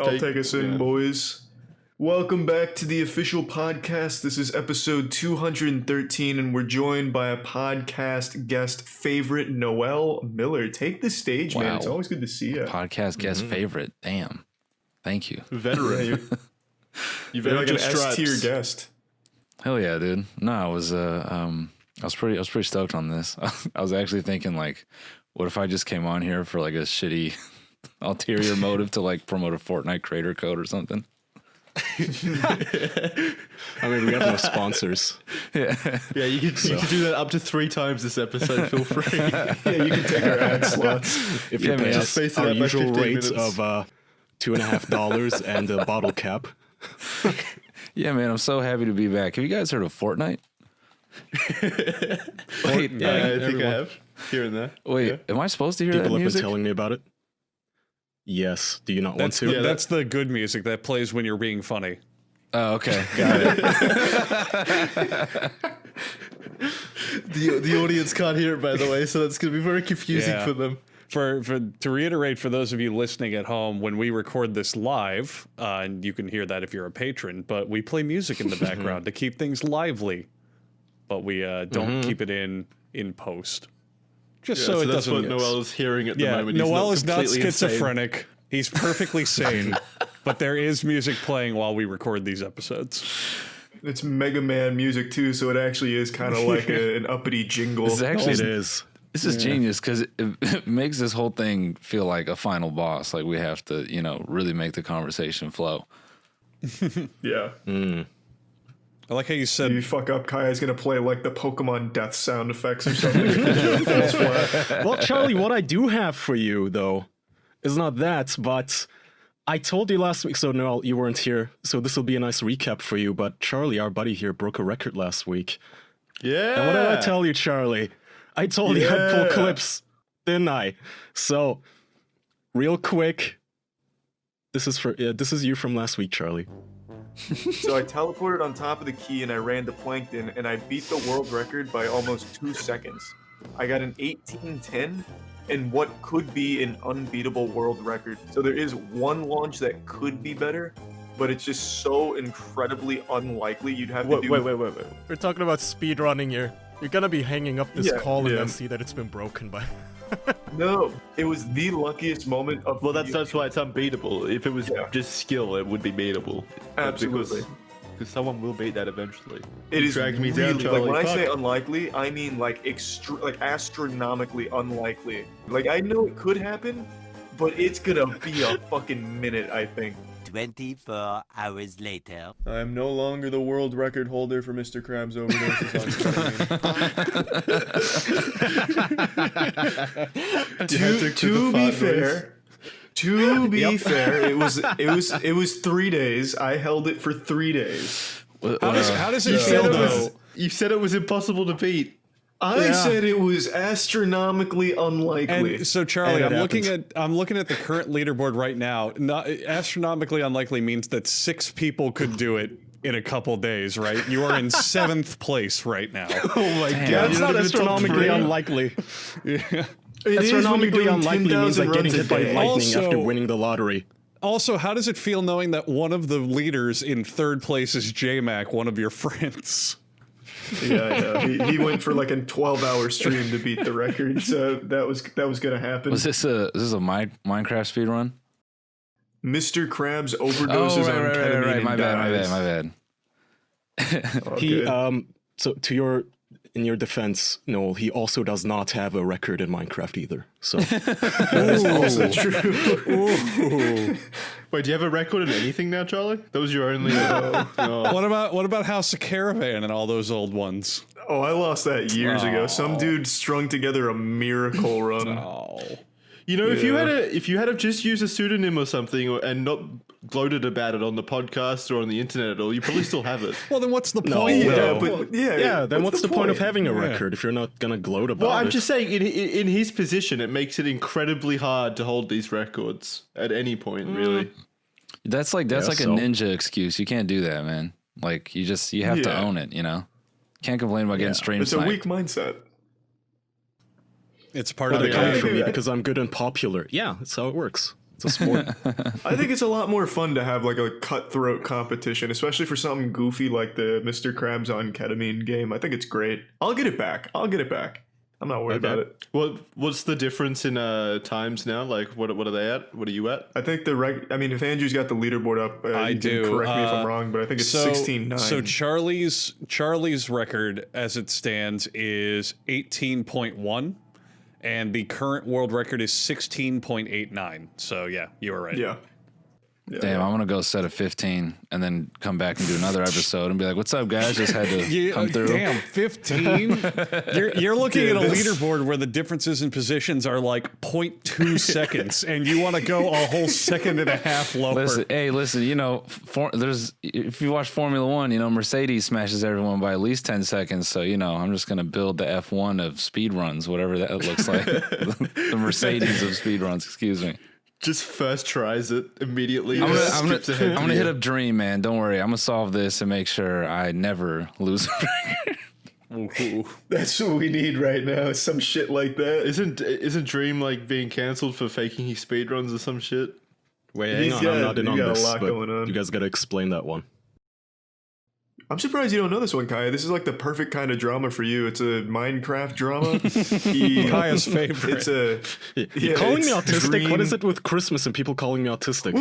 I'll take us in, boys. Welcome back to the official podcast. This is episode 213, and we're joined by a podcast guest favorite, Noel Miller. Take the stage, man. It's always good to see you. Podcast guest favorite. Damn. Thank you. Veteran. You're like an S-tier guest. Hell yeah, dude. No, I was pretty stoked on this. I was actually thinking, like, what if I just came on here for like a shitty ulterior motive to like promote a Fortnite creator code or something? I mean, we have no sponsors. Yeah, you can do that up to 3 times this episode. Feel free. Yeah, you can take our ad slots. If you pay us our usual rate of $2.50 and a bottle cap. Yeah, man, I'm so happy to be back. Have you guys heard of Fortnite? Wait, yeah, I think I have. Here and there. Wait, am I supposed to hear that music? People have been telling me about it. Yes. Do you not want to? Yeah, that's the good music that plays when you're being funny. Oh, okay. Got it. The audience can't hear it, by the way, so that's going to be very confusing for them. To reiterate, for those of you listening at home, when we record this live, and you can hear that if you're a patron, but we play music in the background to keep things lively, but we don't keep it in post. Just so it that's doesn't. That's what Noel is hearing at the moment. Noel is not schizophrenic. Insane. He's perfectly sane, but there is music playing while we record these episodes. It's Mega Man music too, so it actually is kind of like an uppity jingle. It is. This is genius because it makes this whole thing feel like a final boss. Like we have to, really make the conversation flow. Yeah. I like how you said... If you fuck up, Kaya's going to play like the Pokemon death sound effects or something. Well, Charlie, what I do have for you, though, is not that, but I told you last week, so Noel, you weren't here, so this will be a nice recap for you, but Charlie, our buddy here, broke a record last week. Yeah! And what did I tell you, Charlie? I told you I'd pull clips, didn't I? So, real quick, this is you from last week, Charlie. So I teleported on top of the key and I ran to Plankton and I beat the world record by almost 2 seconds. I got an 18:10 and what could be an unbeatable world record. So there is one launch that could be better, but it's just so incredibly unlikely. You'd have to do... Wait. We're talking about speedrunning here. You're gonna be hanging up this call and then see that it's been broken by... No, it was the luckiest moment of... Well, that's why it's unbeatable. If it was just skill, it would be beatable. Absolutely. Because someone will beat that eventually. It is dragged me really, down, Charlie. like, when I say unlikely, I mean like astronomically unlikely. Like, I know it could happen, but it's gonna be a fucking minute, I think. 24 hours later. I am no longer the world record holder for Mr. Krabs overdoses on To be fair, it was 3 days. I held it for 3 days. How does it feel though? You said it was impossible to beat. I said it was astronomically unlikely. And so, Charlie, I'm looking at the current leaderboard right now. Not astronomically unlikely means that 6 people could do it in a couple days, right? You are in 7th place right now. Oh my god, that's not astronomically unlikely. Yeah. Astronomically unlikely means like getting hit by lightning Also- after winning the lottery. Also, how does it feel knowing that one of the leaders in 3rd place is J-Mac, one of your friends? Yeah. He went for like a 12-hour stream to beat the record, so that was gonna happen. Was this a Minecraft speedrun? Mr. Krabs overdoses on ketamine and My bad. He so in your defense, Noel, he also does not have a record in Minecraft either. So That is also true. Wait, do you have a record in anything now, Charlie? That was your only... What about House of Caravan and all those old ones? Oh, I lost that years ago. Some dude strung together a miracle run. Oh. You know, if you had just used a pseudonym or something and not gloated about it on the podcast or on the internet at all, you probably still have it. Well, then what's the point? Then what's the point of having a record if you're not gonna gloat about it? Well, I'm just saying, in his position, it makes it incredibly hard to hold these records at any point, really. That's like a ninja excuse. You can't do that, man. Like you have to own it. Can't complain about getting stream It's sniped. a weak mindset. It's part of the the game game for me because I'm good and popular. Yeah, that's how it works. It's a sport. I think it's a lot more fun to have like a cutthroat competition, especially for something goofy like the Mr. Krabs on ketamine game. I think it's great. I'll get it back. I'm not worried about it. What's the difference in times now? Like, what are they at? What are you at? I think if Andrew's got the leaderboard up, I you can do. correct me if I'm wrong, but I think it's 16-9. So Charlie's record as it stands is 18.1, and the current world record is 16.89. So yeah, you were right. Yeah. Damn, I'm gonna go set a 15 and then come back and do another episode and be like, "What's up, guys? Just had to come through." Damn, 15. You're looking at a leaderboard where the differences in positions are like 0.2 seconds, and you want to go a whole second and a half lower. Listen. You know, if you watch Formula One, you know Mercedes smashes everyone by at least 10 seconds. So you know, I'm just gonna build the F1 of speed runs, whatever that looks like. The Mercedes of speed runs. Excuse me. Just first tries it immediately. I'm gonna hit up Dream, man. Don't worry. I'm gonna solve this and make sure I never lose a record. That's what we need right now. Some shit like that. Isn't Dream like being cancelled for faking his speedruns or some shit? Wait, hang on. I'm not in on this, but you guys gotta explain that one. I'm surprised you don't know this one, Kaya. This is like the perfect kind of drama for you. It's a Minecraft drama. Kaya's favorite. You're calling me autistic? Dream. What is it with Christmas and people calling me autistic?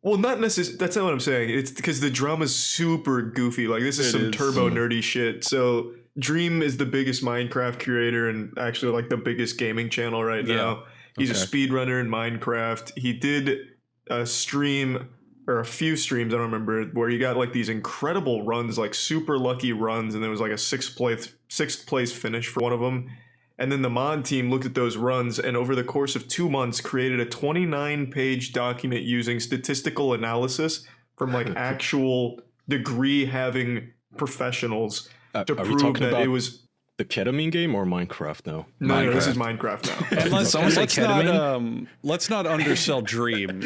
Well, not necessarily. That's not what I'm saying. It's because the drama's super goofy. Like, this is some turbo nerdy shit. So Dream is the biggest Minecraft creator and actually like the biggest gaming channel right now. He's a speedrunner in Minecraft. He did a stream or a few streams, I don't remember, where you got like these incredible runs, like super lucky runs, and there was like a sixth place finish for one of them. And then the mod team looked at those runs and over the course of 2 months created a 29-page document using statistical analysis from like actual degree-having professionals to prove that it was the ketamine game or Minecraft now? No, this is Minecraft now. Let's not undersell Dream.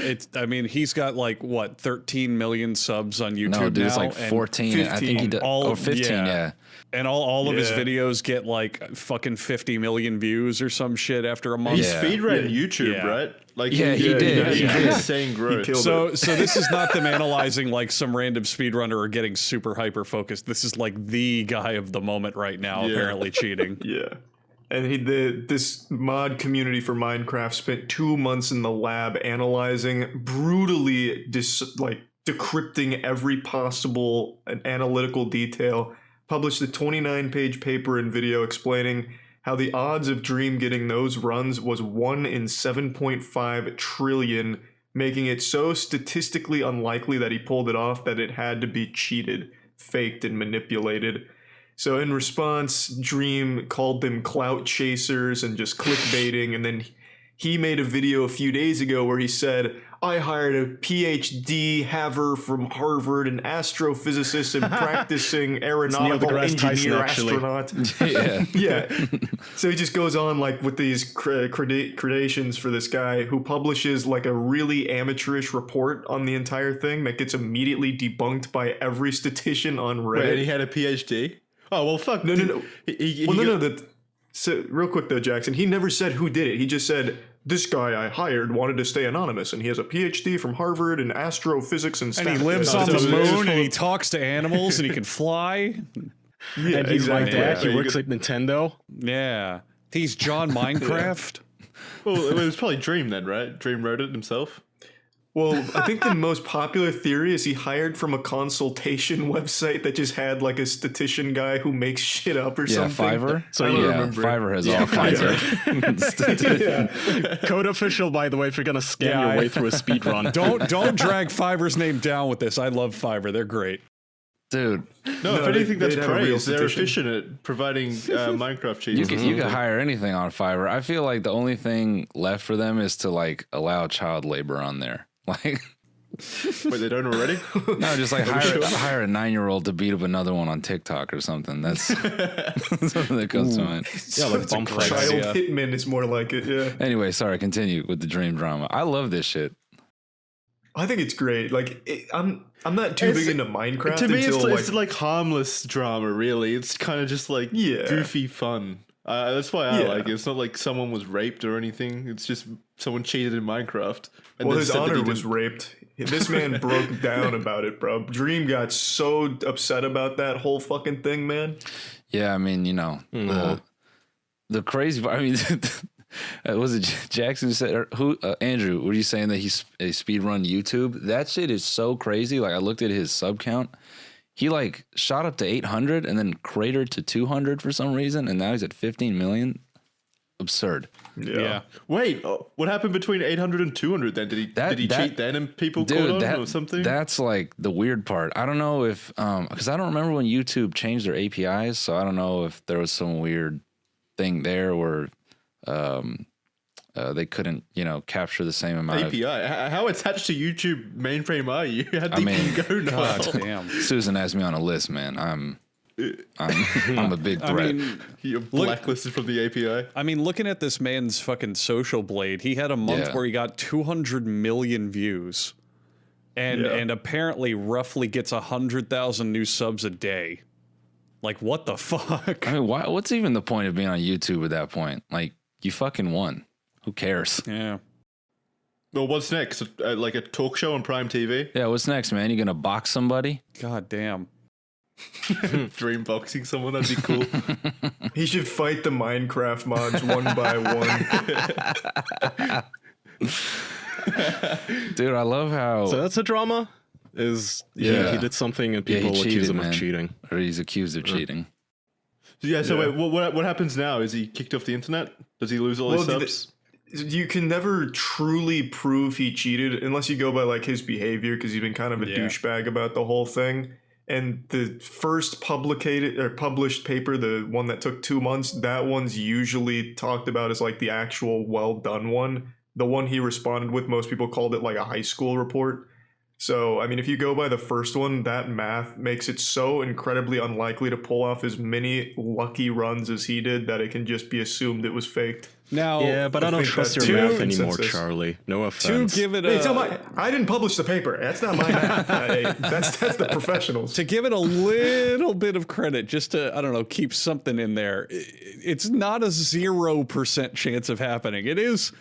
He's got like what 13 million subs on YouTube now. No, dude, it's like 14. 15. I think he did. 15, yeah. And all of his videos get like fucking 50 million views or some shit after a month. He speedran YouTube, right? Like he did. He did insane growth. So this is not them analyzing like some random speedrunner or getting super hyper focused. This is like the guy of the moment right now, apparently cheating. Yeah. And this mod community for Minecraft spent 2 months in the lab analyzing, brutally decrypting every possible analytical detail, published a 29-page paper and video explaining how the odds of Dream getting those runs was 1 in 7.5 trillion, making it so statistically unlikely that he pulled it off that it had to be cheated, faked, and manipulated. So in response, Dream called them clout chasers and just clickbaiting, and then he made a video a few days ago where he said, I hired a PhD haver from Harvard, an astrophysicist and practicing aeronautical engineer astronaut. Yeah. So he just goes on like with these credentials for this guy who publishes like a really amateurish report on the entire thing that gets immediately debunked by every statistician on Reddit. Wait, and he had a PhD? Oh, well, fuck. No. So real quick though, Jackson, he never said who did it. He just said, this guy I hired wanted to stay anonymous, and he has a PhD from Harvard in astrophysics and he lives on the moon, and he talks to animals, and he can fly. Yeah, and he's like that. He works at Nintendo. Yeah. He's John Minecraft. Well, it was probably Dream then, right? Dream wrote it himself. Well, I think the most popular theory is he hired from a consultation website that just had like a statistician guy who makes shit up or something. Fiverr? So I don't remember. Fiverr has all kinds of Code official, by the way, if you're gonna scam your way through a speed run. Don't drag Fiverr's name down with this. I love Fiverr. They're great. Dude. No, if anything, that's praise. They're efficient at providing Minecraft cheats. You can hire anything on Fiverr. I feel like the only thing left for them is to like allow child labor on there. Like, wait, they don't already? No, just like hire a 9-year-old to beat up another one on TikTok or something. That's something that comes to mind. Yeah, like bump fights. Child hitman is more like it. Yeah. Anyway, sorry. Continue with the Dream drama. I love this shit. I think it's great. Like, I'm not too big into Minecraft. To me, it's like harmless drama. Really, it's kind of just like goofy fun. That's why I Yeah. like it. It's not like someone was raped or anything. It's just someone cheated in Minecraft. And Well, then his said that he honor was didn't- raped. This man broke down about it, bro. Dream got so upset about that whole fucking thing, man. Yeah, I mean, you know, the crazy part, I mean, was it Jackson who said, or who, Andrew, were you saying that he's a speedrun YouTube? That shit is so crazy. Like, I looked at his sub count. He like shot up to 800 and then cratered to 200 for some reason, and now he's at 15 million. Absurd. Yeah. Wait, what happened between 800 and 200 then? Did he cheat then and people caught on or something? That's like the weird part. I don't know if, because I don't remember when YouTube changed their APIs, so I don't know if there was some weird thing there where they couldn't, capture the same amount API? How attached to YouTube mainframe are you? How deep mean, can you go now? God damn. Susan has me on a list, man. I'm a big threat. You're blacklisted from the API. I mean, looking at this man's fucking social blade, he had a month where he got 200 million views, and apparently roughly gets 100,000 new subs a day. Like, what the fuck? I mean, what's even the point of being on YouTube at that point? Like, you fucking won. Who cares? Yeah. Well, what's next? Like a talk show on Prime TV? Yeah, what's next, man? You gonna box somebody? God damn. Dream boxing someone, that'd be cool. He should fight the Minecraft mods one by one. Dude, I love how... So that's a drama? He did something and people accuse him of cheating. Or he's accused of cheating. So wait, what happens now? Is he kicked off the internet? Does he lose all his subs? You can never truly prove he cheated unless you go by like his behavior, because he's been kind of a douchebag about the whole thing. And the first published paper, the one that took 2 months, that one's usually talked about as like the actual well done one. The one he responded with, most people called it like a high school report. So, I mean, if you go by the first one, that math makes it so incredibly unlikely to pull off as many lucky runs as he did that it can just be assumed it was faked. Now, Yeah, but I don't think trust your that's math too anymore, consensus. Charlie. No to offense. give it Hey, it's not a... I didn't publish the paper. That's not my math. Hey, that's the professionals. To give it a little bit of credit, just to, I don't know, keep something in there, it's not a 0% chance of happening. It's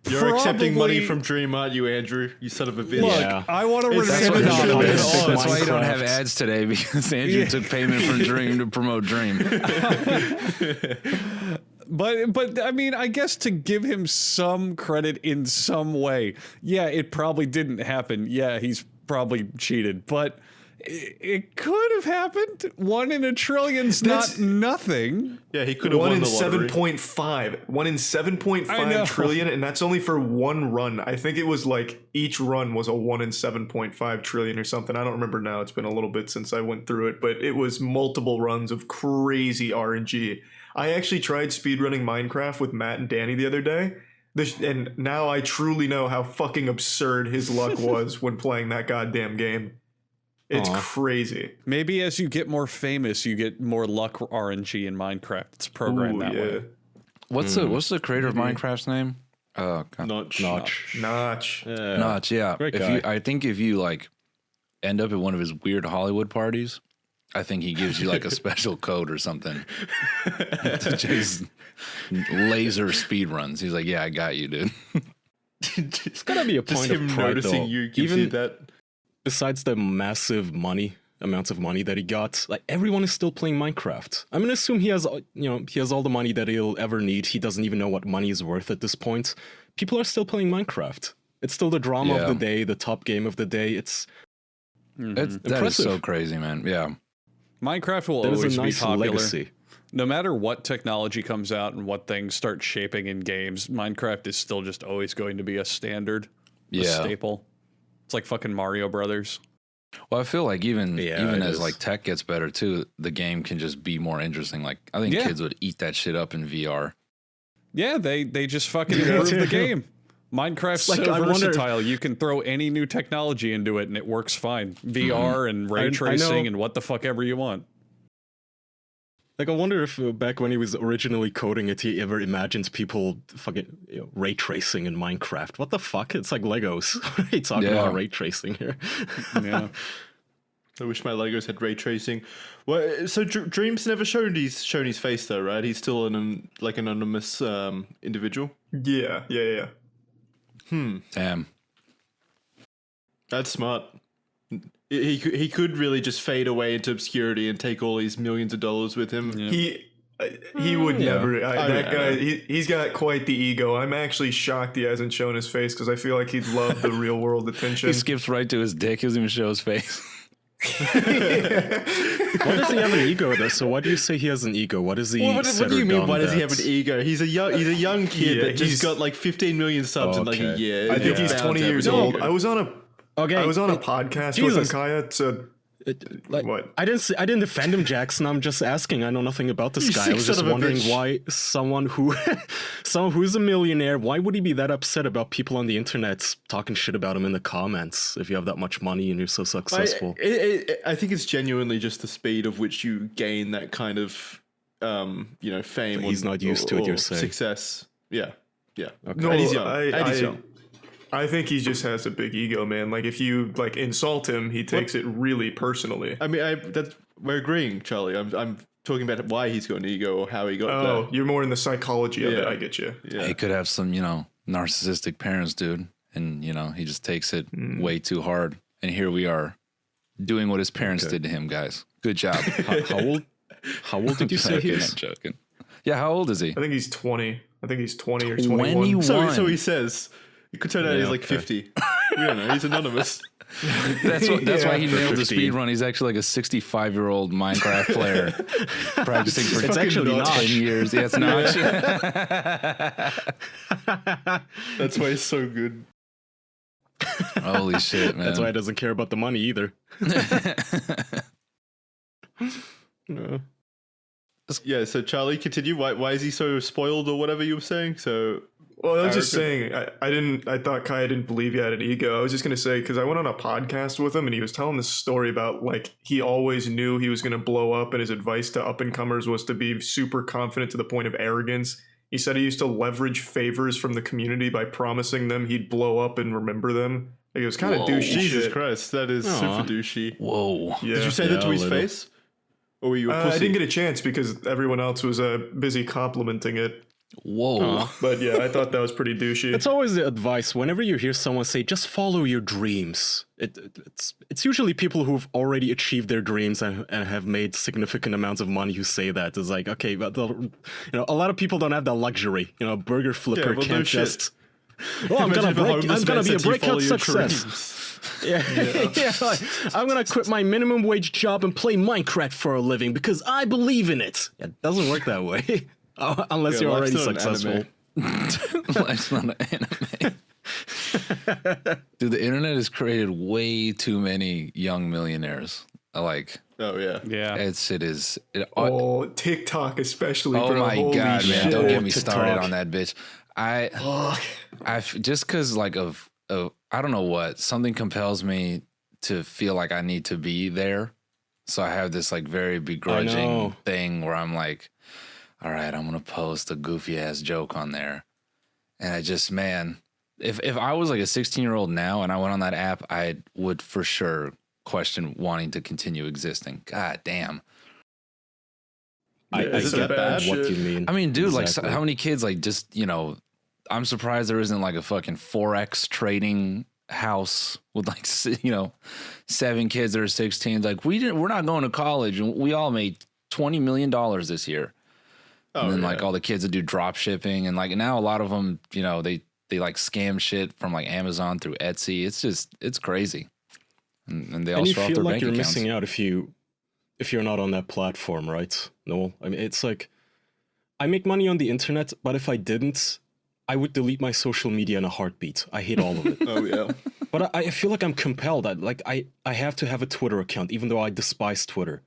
You're accepting money probably- from Dream, aren't you, Andrew? You son of a bitch. Look, Yeah. I want to It's remain such a anonymous. shit. That's why you don't have Minecraft. ads today, because Andrew took payment from Dream to promote Dream. But I mean, I guess to give him some credit in some way, yeah, it probably didn't happen. Yeah, he's probably cheated, but it could have happened. 1 in a trillion's That's- not nothing. Yeah, he could have One won in the lottery. 7.5. 1 in I know. 7.5 trillion, and that's only for one run. I think it was like each run was a 1 in 7.5 trillion or something. I don't remember now. It's been a little bit since I went through it, but it was multiple runs of crazy RNG. I actually tried speedrunning Minecraft with Matt and Danny the other day, and now I truly know how fucking absurd his luck was when playing that goddamn game. It's crazy. Maybe as you get more famous, you get more luck RNG in Minecraft. It's programmed that way. What's the creator of Minecraft's name? Oh, God. Notch. Notch. Notch, yeah. Great I think if you like end up at one of his weird Hollywood parties, I think he gives you like a special code or something to just laser speed runs. He's like, yeah, I got you, dude. It's gotta be a Just point him of pride, noticing though. you gives Even you that. besides the massive amounts of money that he got, like everyone is still playing Minecraft. I'm gonna assume he has all the money that he'll ever need. He doesn't even know what money is worth at this point. People are still playing Minecraft. It's still the drama of the day, the top game of the day. It's That is Impressive. so crazy, man. Yeah. Minecraft will that is always a nice be popular. legacy. No matter what technology comes out and what things start shaping in games, Minecraft is still just always going to be a standard, a Yeah. staple. It's like fucking Mario Brothers. Well, I feel like even it as is. like tech gets better too, the game can just be more interesting. Like I think Yeah. kids would eat that shit up in VR. Yeah, they just fucking improve the game. Minecraft's Like, so I wonder- versatile. You can throw any new technology into it and it works fine. VR and ray I tracing know- and what the fuck ever you want. Like, I wonder if back when he was originally coding it, he ever imagined people fucking ray tracing in Minecraft. What the fuck? It's like Legos. What are you talking Yeah. about ray tracing here? Yeah. I wish my Legos had ray tracing. Well, so Dream's never shown his face though, right? He's still an anonymous individual. Yeah. Damn. That's smart. He could really just fade away into obscurity and take all these millions of dollars with him. Yeah. He would never. That guy, he's got quite the ego. I'm actually shocked he hasn't shown his face because I feel like he'd love the real world attention. He skips right to his dick. He doesn't even show his face. Why does he have an ego though? So why do you say he has an ego? What is he? What do you mean? Why does he have an ego? He's a young kid that just got like 15 million subs in like a year. I think he's 20 years old. I was on a podcast with him, Kaya. So what? I didn't defend him, Jackson. I'm just asking. I know nothing about this guy. I was just wondering why someone who's a millionaire, why would he be that upset about people on the internet talking shit about him in the comments if you have that much money and you're so successful? I think it's genuinely just the speed of which you gain that kind of fame. He's not used to it, you're saying. Success. Yeah. Okay. No, and he's young. I think he just has a big ego, man. Like if you like insult him, he takes it really personally. I mean, we're agreeing, Charlie. I'm talking about why he's got an ego or how he got there. Oh, you're more in the psychology of it. I get you. Yeah. He could have some, narcissistic parents, dude. And, he just takes it way too hard. And here we are doing what his parents did to him, guys. Good job. How old did you say he is? I'm joking. Yeah, how old is he? I think he's 20. I think he's 20 or 21. 21. So he says. It could turn out he's like 50. We don't know. He's anonymous. That's why he nailed the speed run. He's actually like a 65-year-old Minecraft player practicing for it's actually 10 years. Yeah, it's Notch. That's why he's so good. Holy shit, man. That's why he doesn't care about the money either. Yeah, so Charlie, continue. Why is he so spoiled or whatever you were saying? Well, I was just saying, I thought Kaya didn't believe he had an ego. I was just going to say, because I went on a podcast with him and he was telling this story about like he always knew he was going to blow up and his advice to up and comers was to be super confident to the point of arrogance. He said he used to leverage favors from the community by promising them he'd blow up and remember them. Like it was kind of douchey. Jesus Christ, that is super douchey. Whoa. Yeah. Did you say that to his face? Or were you a pussy? I didn't get a chance because everyone else was busy complimenting it. Whoa. But yeah, I thought that was pretty douchey. It's always the advice whenever you hear someone say, just follow your dreams. It's usually people who've already achieved their dreams and have made significant amounts of money who say that. It's like, okay, but a lot of people don't have that luxury. A burger flipper can't just... Oh, I'm gonna be a breakout success. Yeah. I'm gonna quit my minimum wage job and play Minecraft for a living because I believe in it. It doesn't work that way. Unless you're already successful. Life's not an anime. Dude, the internet has created way too many young millionaires. Oh yeah. TikTok especially. Oh bro. my Holy god, shit. man! Don't get me TikTok. started on that bitch. I just because of I don't know what, something compels me to feel like I need to be there. So I have this like very begrudging thing where I'm like, all right, I'm gonna post a goofy ass joke on there, and I just, man, if I was like a 16-year-old now and I went on that app, I would for sure question wanting to continue existing. God damn. I get bad what shit? you mean. I mean, dude, Exactly. like how many kids like just, I'm surprised there isn't like a fucking Forex trading house with like, 7 kids that are 16. Like we're not going to college and we all made $20 million this year. And then like all the kids that do drop shipping and like now a lot of them, they like scam shit from like Amazon through Etsy. It's crazy. And they all show off their bank you're accounts. missing out if you're not on that platform, right? No, I mean, it's like I make money on the internet, but if I didn't, I would delete my social media in a heartbeat. I hate all of it. Oh yeah. But I feel like I'm compelled. I have to have a Twitter account, even though I despise Twitter.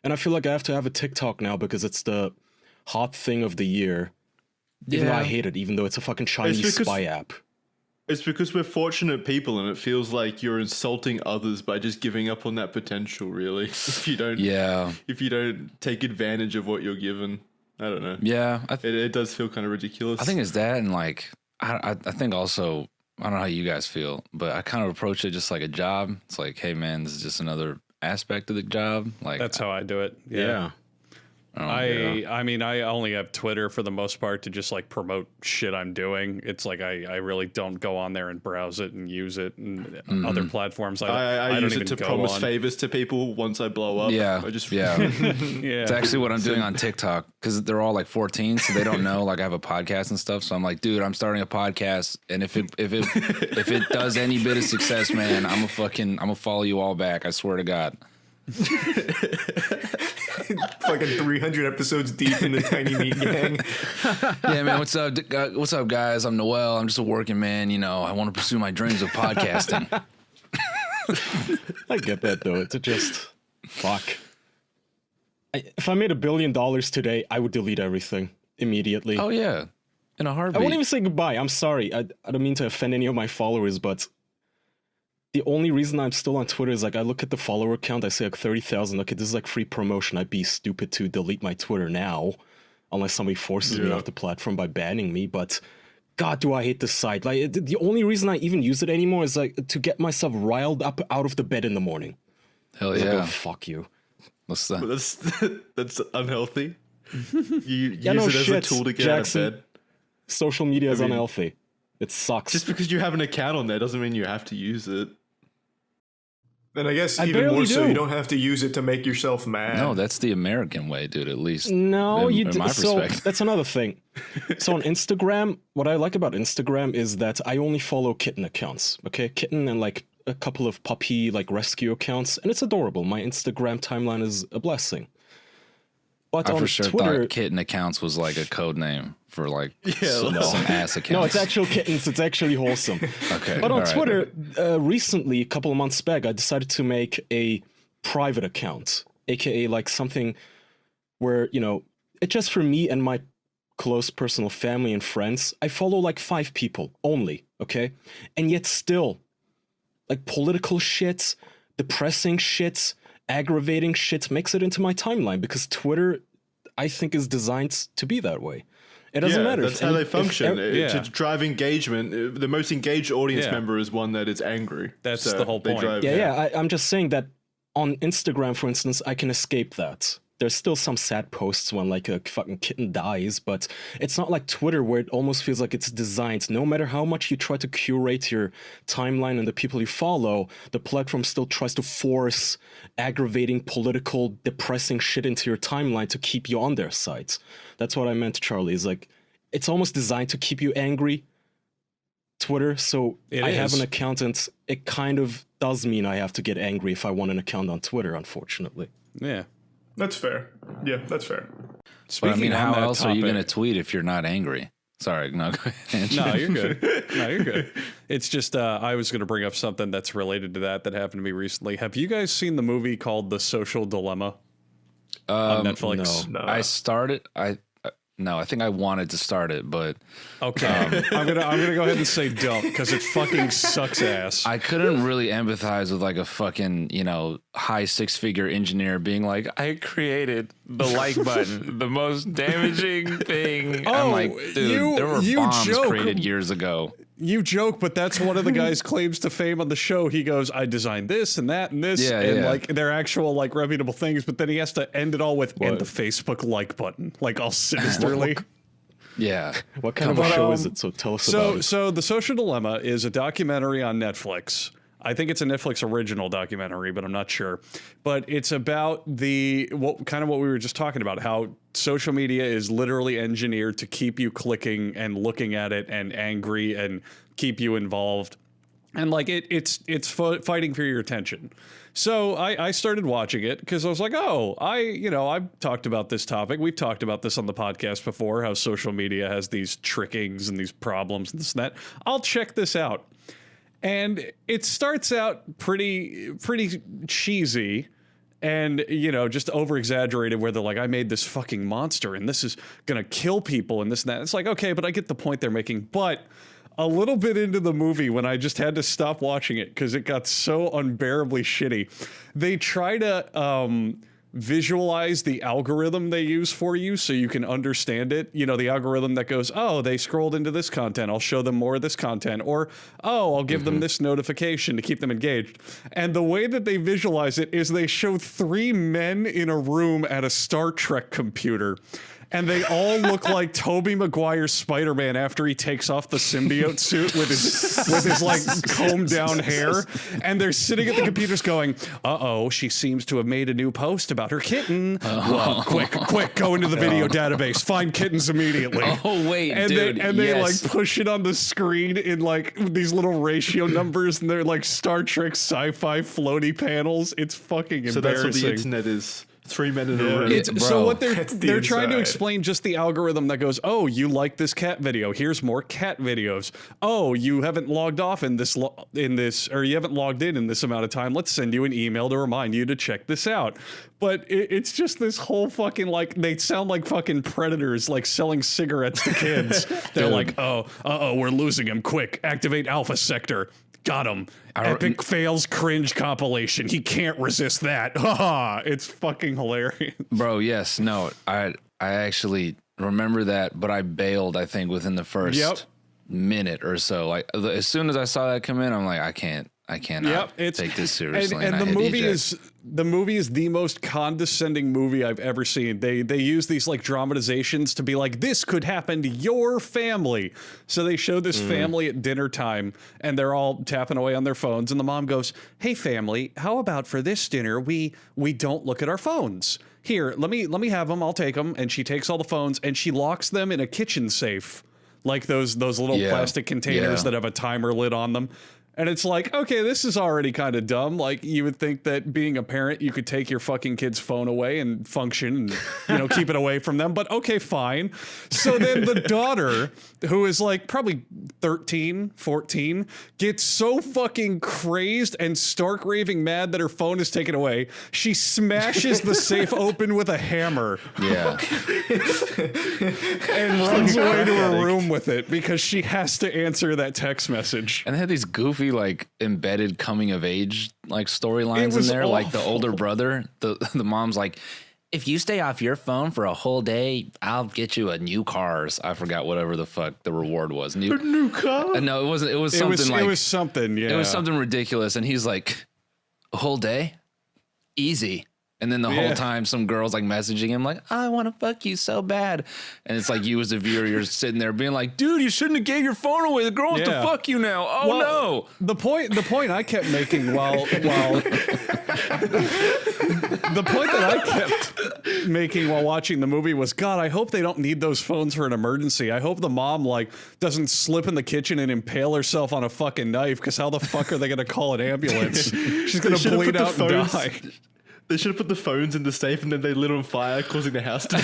And I feel like I have to have a TikTok now because it's the hot thing of the year. Even though I hate it, even though it's a fucking Chinese spy app. It's because we're fortunate people, and it feels like you're insulting others by just giving up on that potential. Really, if you don't take advantage of what you're given. I don't know. Yeah, it does feel kind of ridiculous. I think it's that, and like I think also I don't know how you guys feel, but I kind of approach it just like a job. It's like, hey man, this is just another aspect of the job. Like That's how I do it. Yeah. I mean, I only have Twitter for the most part to just like promote shit I'm doing. It's like I really don't go on there and browse it and use it, and other platforms. I don't use even it to go promise on. favors to people once I blow up. Yeah, I just yeah. Yeah, It's actually what I'm doing on TikTok because they're all like 14, so they don't know like I have a podcast and stuff. So I'm like, dude, I'm starting a podcast, and if it does any bit of success, man, I'm gonna follow you all back. I swear to God. Fucking 300 episodes deep in the Tiny Meat Gang. Yeah, man. What's up, guys? I'm Noel. I'm just a working man. You know, I want to pursue my dreams of podcasting. I get that though. It's just fuck. If I made $1 billion today, I would delete everything immediately. Oh yeah, in a heartbeat. I won't even say goodbye. I'm sorry. I don't mean to offend any of my followers, but the only reason I'm still on Twitter is like I look at the follower count, I say like 30,000. Okay, this is like free promotion. I'd be stupid to delete my Twitter now, unless somebody forces me off the platform by banning me. But God, do I hate this site. Like the only reason I even use it anymore is like to get myself riled up out of the bed in the morning. Hell Like, yeah. oh, fuck you. What's Well, that? that's unhealthy. You Yeah, use no it as shit, a tool to get Jackson. out of bed. Social media is mean, unhealthy. It sucks. Just because you have an account on there doesn't mean you have to use it. And I guess I even barely more so, do. you don't have to use it to make yourself mad. No, that's the American way, dude. At least No, in, you in do. my So perspective. that's another thing. So on Instagram, what I like about Instagram is that I only follow kitten accounts. Okay, kitten and like a couple of puppy like rescue accounts, and it's adorable. My Instagram timeline is a blessing. But I on for sure Twitter, thought kitten accounts was like a code name for like some no. ass accounts. no, it's actual kittens. It's actually wholesome. Okay, But on all right. Twitter, recently, a couple of months back, I decided to make a private account, aka like something where, you know, it's just for me and my close personal family and friends. I follow like 5 people only, okay? And yet still, like political shit, depressing shit, aggravating shit makes it into my timeline because Twitter, I think, is designed to be that way. It doesn't matter. That's how they function. Yeah. To drive engagement, the most engaged audience Yeah. member is one that is angry. That's So the whole they point. drive- I'm just saying that on Instagram, for instance, I can escape that. There's still some sad posts when like a fucking kitten dies, but it's not like Twitter where it almost feels like it's designed. No matter how much you try to curate your timeline and the people you follow, the platform still tries to force aggravating, political, depressing shit into your timeline to keep you on their side. That's what I meant, Charlie. Is like it's almost designed to keep you angry. Twitter, so I have an account, and it kind of does mean I have to get angry if I want an account on Twitter, unfortunately. Yeah. That's fair. Yeah, that's fair. But I Speaking mean, on how that else are you topic- going to tweet if you're not angry? Sorry, no, go ahead. No, you're good. No, you're good. It's just I was going to bring up something that's related to that happened to me recently. Have you guys seen the movie called The Social Dilemma on Netflix? no. I started. No, I think I wanted to start it, but Okay, I'm gonna go ahead and say don't because it fucking sucks ass. I couldn't really empathize with like a fucking, you know, high 6-figure engineer being like, I created the like button, the most damaging thing. I'm like, dude, there were bombs created years ago. You joke, but that's one of the guys' claims to fame on the show. He goes, I designed this and that and this, Yeah, and yeah. like they're actual like reputable things. But then he has to end it all with and the Facebook like button, like all sinisterly. Yeah. What kind of a show is it? So tell us about it. So The Social Dilemma is a documentary on Netflix. I think it's a Netflix original documentary, but I'm not sure. But it's about what we were just talking about, how social media is literally engineered to keep you clicking and looking at it and angry and keep you involved. And like it's fighting for your attention. So I started watching it because I was like, I've talked about this topic. We've talked about this on the podcast before, how social media has these trickings and these problems and this and that. I'll check this out. And it starts out pretty cheesy and, you know, just over exaggerated where they're like, I made this fucking monster and this is going to kill people and this and that. It's like, okay, but I get the point they're making. But a little bit into the movie when I just had to stop watching it because it got so unbearably shitty, they try to visualize the algorithm they use for you so you can understand it. You know, the algorithm that goes, oh, they scrolled into this content, I'll show them more of this content, or, oh, I'll give them this notification to keep them engaged. And the way that they visualize it is they show 3 men in a room at a Star Trek computer. And they all look like Tobey Maguire's Spider-Man after he takes off the symbiote suit with his like combed down hair. And they're sitting at the computers going, uh-oh, she seems to have made a new post about her kitten. Well, quick, go into the video database. Find kittens immediately. Oh, wait, and dude. They like push it on the screen in like these little ratio numbers, and they're like Star Trek sci-fi floaty panels. It's fucking embarrassing. So that's what the internet is. 3 men in a room. So what they're trying to explain just the algorithm that goes, oh, you like this cat video, here's more cat videos. Oh, you haven't logged off or you haven't logged in this amount of time. Let's send you an email to remind you to check this out. But it's just this whole fucking, like, they sound like fucking predators, like selling cigarettes to kids. They're like, we're losing him. Quick, activate Alpha Sector. Got him. Epic fails cringe compilation. He can't resist that. Haha. It's fucking hilarious. Bro, yes. No, I actually remember that, but I bailed, I think, within the first minute or so. Like, as soon as I saw that come in, I'm like, I cannot take this seriously. And the movie is the most condescending movie I've ever seen. They use these like dramatizations to be like, this could happen to your family. So they show this family at dinner time, and they're all tapping away on their phones, and the mom goes, hey family, how about for this dinner we don't look at our phones? Here, let me have them, I'll take them. And she takes all the phones and she locks them in a kitchen safe, like those little plastic containers that have a timer lid on them. And it's like, okay, this is already kind of dumb. Like, you would think that being a parent, you could take your fucking kid's phone away and function and, keep it away from them. But okay, fine. So then the daughter, who is like probably 13, 14, gets so fucking crazed and stark raving mad that her phone is taken away. She smashes the safe open with a hammer. Yeah. And runs away to her room with it because she has to answer that text message. And they had these goofy, like, embedded coming of age like storylines in there. Awful. Like the older brother, the mom's like, if you stay off your phone for a whole day, I'll get you a new car. I forgot whatever the fuck the reward was. A new car? No, it wasn't. It was something like, it was something. Yeah, it was something ridiculous. And he's like, a whole day, easy. And then the whole time, some girl's like messaging him like, I want to fuck you so bad. And it's like, you as a viewer, you're sitting there being like, dude, you shouldn't have gave your phone away. The girl wants to fuck you now. Oh, no. The point I kept making while the point that I kept making while watching the movie was, God, I hope they don't need those phones for an emergency. I hope the mom like doesn't slip in the kitchen and impale herself on a fucking knife, because how the fuck are they going to call an ambulance? She's going to bleed out and die. They should have put the phones in the safe and then they lit on fire, causing the house to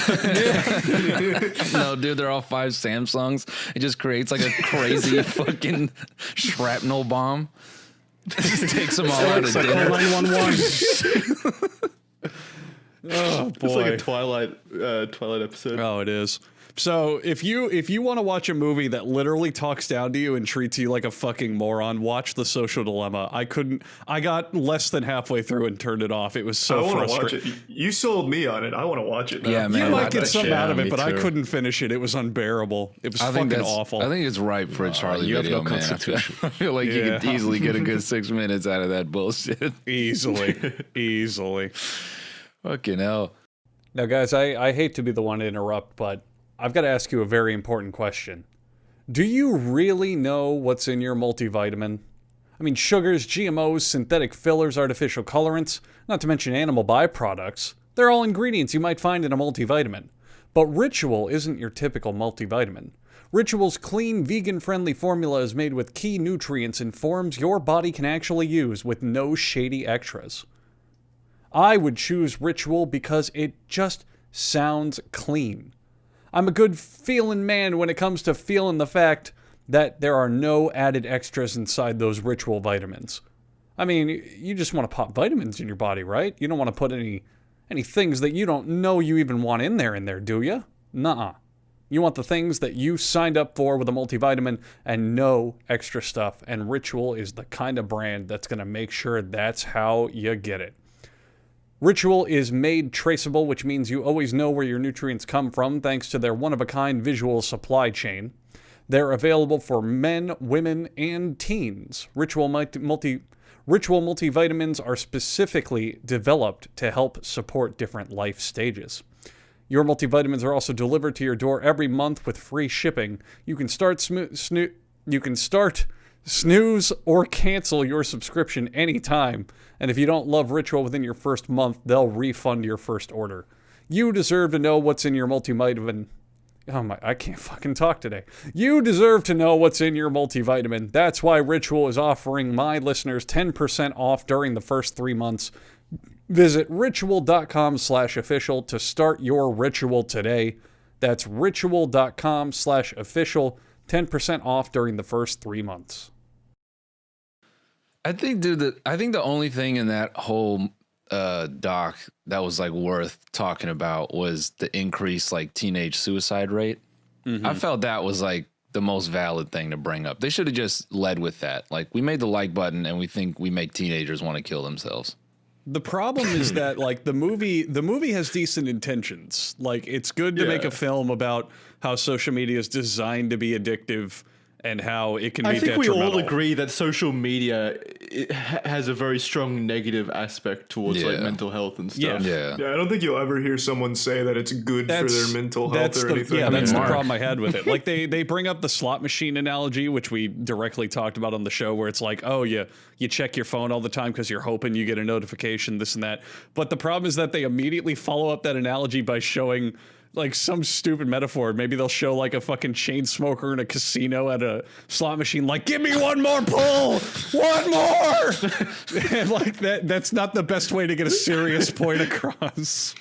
burn. No, dude, they're all 5 Samsungs. It just creates like a crazy fucking shrapnel bomb. It just takes them all out of dinner. 911. Oh boy, it's like a Twilight episode. Oh, it is. So if you want to watch a movie that literally talks down to you and treats you like a fucking moron, watch The Social Dilemma. I got less than halfway through and turned it off. It was so frustrating. Watch it. You sold me on it. I want to watch it now. Yeah, man. You might get something out of it, but me I too. couldn't finish it. It was unbearable. It was fucking awful. I think it's ripe for a Charlie you have video, no man. constitution. I feel like you could easily get a good 6 minutes out of that bullshit. Easily. Fucking hell. Now, guys, I hate to be the one to interrupt, but I've got to ask you a very important question. Do you really know what's in your multivitamin? I mean, sugars, GMOs, synthetic fillers, artificial colorants, not to mention animal byproducts. They're all ingredients you might find in a multivitamin. But Ritual isn't your typical multivitamin. Ritual's clean, vegan-friendly formula is made with key nutrients and forms your body can actually use with no shady extras. I would choose Ritual because it just sounds clean. I'm a good feeling man when it comes to feeling the fact that there are no added extras inside those Ritual vitamins. I mean, you just want to pop vitamins in your body, right? You don't want to put any things that you don't know you even want in there, do you? Nuh-uh. You want the things that you signed up for with a multivitamin and no extra stuff. And Ritual is the kind of brand that's going to make sure that's how you get it. Ritual is made traceable, which means you always know where your nutrients come from thanks to their one-of-a-kind visual supply chain. They're available for men, women, and teens. Ritual multivitamins are specifically developed to help support different life stages. Your multivitamins are also delivered to your door every month with free shipping. You can start snooze or cancel your subscription anytime. And if you don't love Ritual within your first month, they'll refund your first order. You deserve to know what's in your multivitamin. Oh my, I can't fucking talk today. You deserve to know what's in your multivitamin. That's why Ritual is offering my listeners 10% off during the first 3 months. Visit ritual.com/official to start your ritual today. That's ritual.com/official. 10% off during the first 3 months. I think, dude, I think the only thing in that whole doc that was like worth talking about was the increased like teenage suicide rate. I felt that was like the most valid thing to bring up. They should have just led with that. Like, we made the like button and we think we make teenagers want to kill themselves. The problem is that like the movie has decent intentions. Like, it's good to make a film about how social media is designed to be addictive and how it can be detrimental. I think we all agree that social media has a very strong negative aspect towards like mental health and stuff. Yeah, I don't think you'll ever hear someone say that it's good for their mental health or anything. Yeah, that's the problem I had with it. Like, they bring up the slot machine analogy, which we directly talked about on the show, where it's like, oh, you check your phone all the time because you're hoping you get a notification, this and that. But the problem is that they immediately follow up that analogy by showing like some stupid metaphor. Maybe they'll show like a fucking chain smoker in a casino at a slot machine, like, give me one more pull, one more. And like that's not the best way to get a serious point across.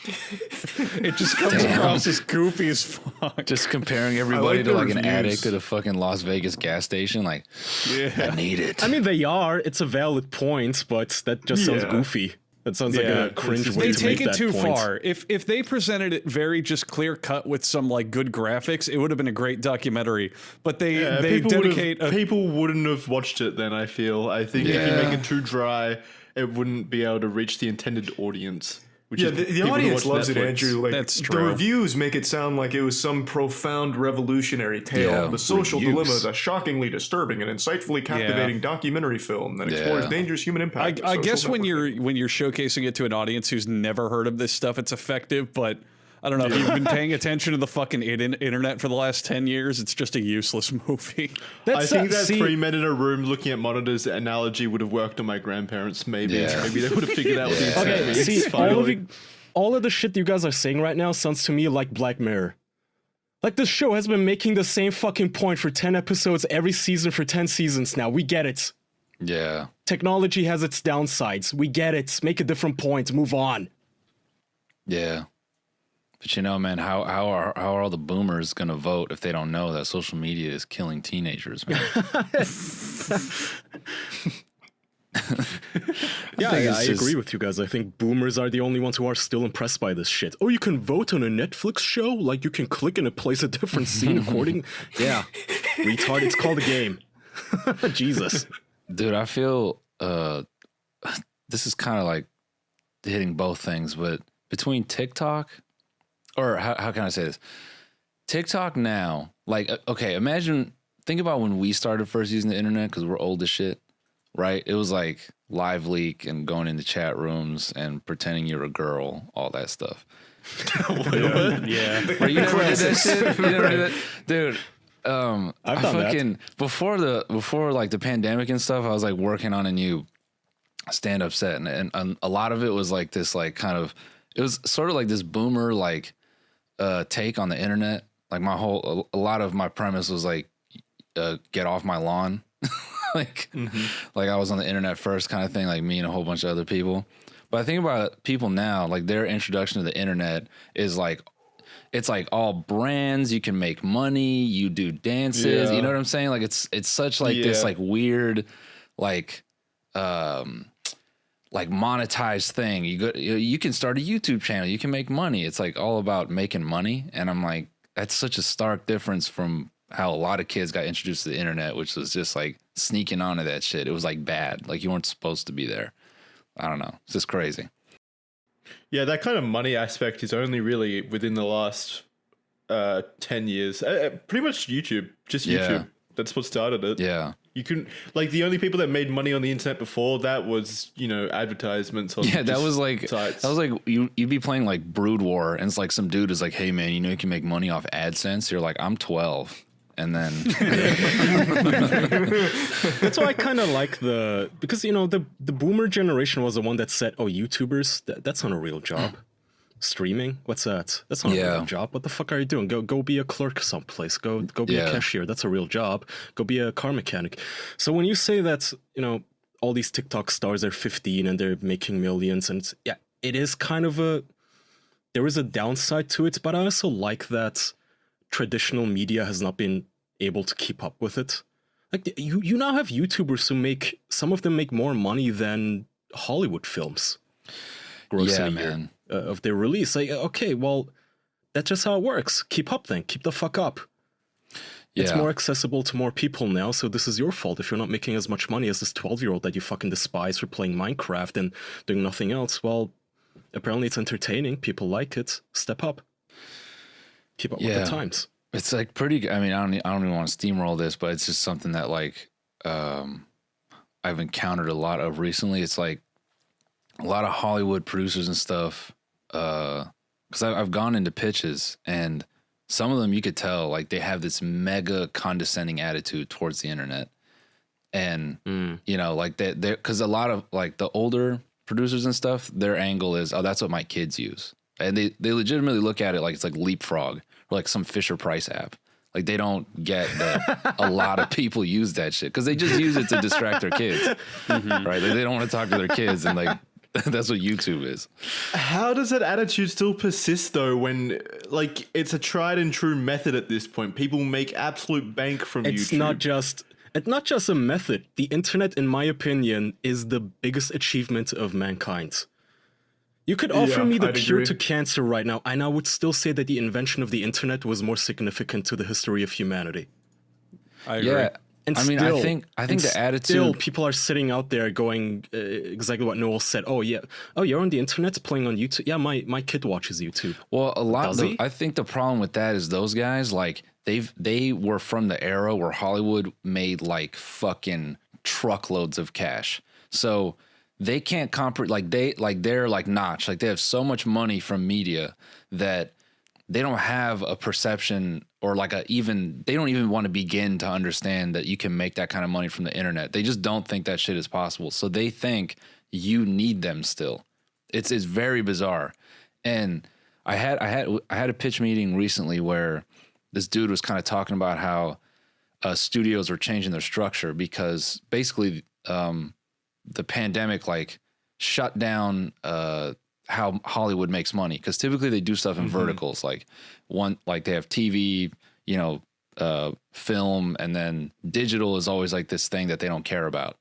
It just comes across as goofy as fuck. Just comparing everybody to like an addict at a fucking Las Vegas gas station. Like, I need it. I mean, they are. It's a valid point, but that just sounds goofy. That sounds like a cringe way to make that point. They take it too far. If they presented it very just clear cut with some like good graphics, it would have been a great documentary. But they people wouldn't have watched it then. I think if you make it too dry, it wouldn't be able to reach the intended audience. The audience loves it, Andrew. Like, that's true. The reviews make it sound like it was some profound revolutionary tale. The social dilemma is a shockingly disturbing and insightfully captivating documentary film that explores dangerous human impact. I guess when you're showcasing it to an audience who's never heard of this stuff, it's effective. But I don't know if you've been paying attention to the fucking internet for the last 10 years. It's just a useless movie. I think that 3 men in a room looking at monitors analogy would have worked on my grandparents. Maybe they would have figured out what the intent means. All of the shit you guys are saying right now sounds to me like Black Mirror. Like, this show has been making the same fucking point for 10 episodes every season for 10 seasons now. We get it. Yeah. Technology has its downsides. We get it. Make a different point. Move on. Yeah. But you know, man, how are all the boomers gonna vote if they don't know that social media is killing teenagers, man? I agree with you guys. I think boomers are the only ones who are still impressed by this shit. Oh, you can vote on a Netflix show? Like, you can click and it plays a different scene according... Yeah. Retard, it's called a game. Jesus. Dude, I feel... this is kind of like hitting both things, but between TikTok... Or how can I say this? TikTok now, like, okay, think about when we started first using the internet, because we're old as shit, right? It was like live leak and going into chat rooms and pretending you're a girl, all that stuff. Yeah. Right, you never did that shit? You never did that? Dude, I fucking, before like the pandemic and stuff, I was like working on a new stand-up set, and a lot of it was like this, like, kind of, it was sort of like this boomer, like, take on the internet. Like, a lot of my premise was like, get off my lawn. like I was on the internet first kind of thing, like me and a whole bunch of other people. But I think about people now, like, their introduction to the internet is like, it's like all brands, you can make money, you do dances, you know what I'm saying? Like, it's such like this like weird, like monetized thing. You can start a YouTube channel, you can make money. It's like all about making money. And I'm like, that's such a stark difference from how a lot of kids got introduced to the internet, which was just like sneaking onto that shit. It was like bad. Like, you weren't supposed to be there. I don't know. It's just crazy. Yeah, that kind of money aspect is only really within the last 10 years. Pretty much YouTube, just YouTube. That's what started it. Yeah. You couldn't, like, the only people that made money on the internet before that was, you know, advertisements on that was like sites. That was like you'd be playing like Brood War, and it's like some dude is like, hey man, you know you can make money off AdSense. You're like, I'm 12. And then that's why I kind of like because you know the boomer generation was the one that said, oh, YouTubers, that's not a real job. Streaming, what's that? That's not a real job. What the fuck are you doing? Go be a clerk someplace. Go be a cashier. That's a real job. Go be a car mechanic. So when you say that, you know, all these TikTok stars are 15 and they're making millions, and it is kind of there is a downside to it, but I also like that traditional media has not been able to keep up with it. Like you now have YouTubers who some of them make more money than Hollywood films gross a year of their release. Like, okay, well, that's just how it works. Keep up then. Keep the fuck up. It's more accessible to more people now, so this is your fault if you're not making as much money as this 12-year-old that you fucking despise for playing Minecraft and doing nothing else. Well, apparently it's entertaining. People like it. Step up. Keep up with the times. It's like pretty. I mean, I don't even want to steamroll this, but it's just something that like I've encountered a lot of recently. It's like a lot of Hollywood producers and stuff. Because I've gone into pitches, and some of them you could tell like they have this mega condescending attitude towards the internet, and you know, like they because a lot of like the older producers and stuff, their angle is, oh, that's what my kids use, and they legitimately look at it like it's like Leapfrog or like some Fisher Price app. Like they don't get that a lot of people use that shit because they just use it to distract their kids, right? Like they don't want to talk to their kids, and like that's what YouTube is. How does that attitude still persist though when like it's a tried and true method at this point? People make absolute bank from YouTube. It's not just a method. The internet, in my opinion, is the biggest achievement of mankind. You could offer me the cure to cancer right now, and I would still say that the invention of the internet was more significant to the history of humanity. I agree. And I mean, still, I think the attitude. Still, people are sitting out there going exactly what Noel said. Oh yeah, oh you're on the internet playing on YouTube. Yeah, my kid watches YouTube. Well, I think the problem with that is those guys like they were from the era where Hollywood made like fucking truckloads of cash, so they can't they're like Notch. Like they have so much money from media that they don't have a perception or like they don't even want to begin to understand that you can make that kind of money from the internet. They just don't think that shit is possible. So they think you need them still. It's very bizarre. And I had a pitch meeting recently where this dude was kind of talking about how studios were changing their structure because basically the pandemic like shut down how Hollywood makes money, because typically they do stuff in verticals, like they have TV, you know, film, and then digital is always like this thing that they don't care about.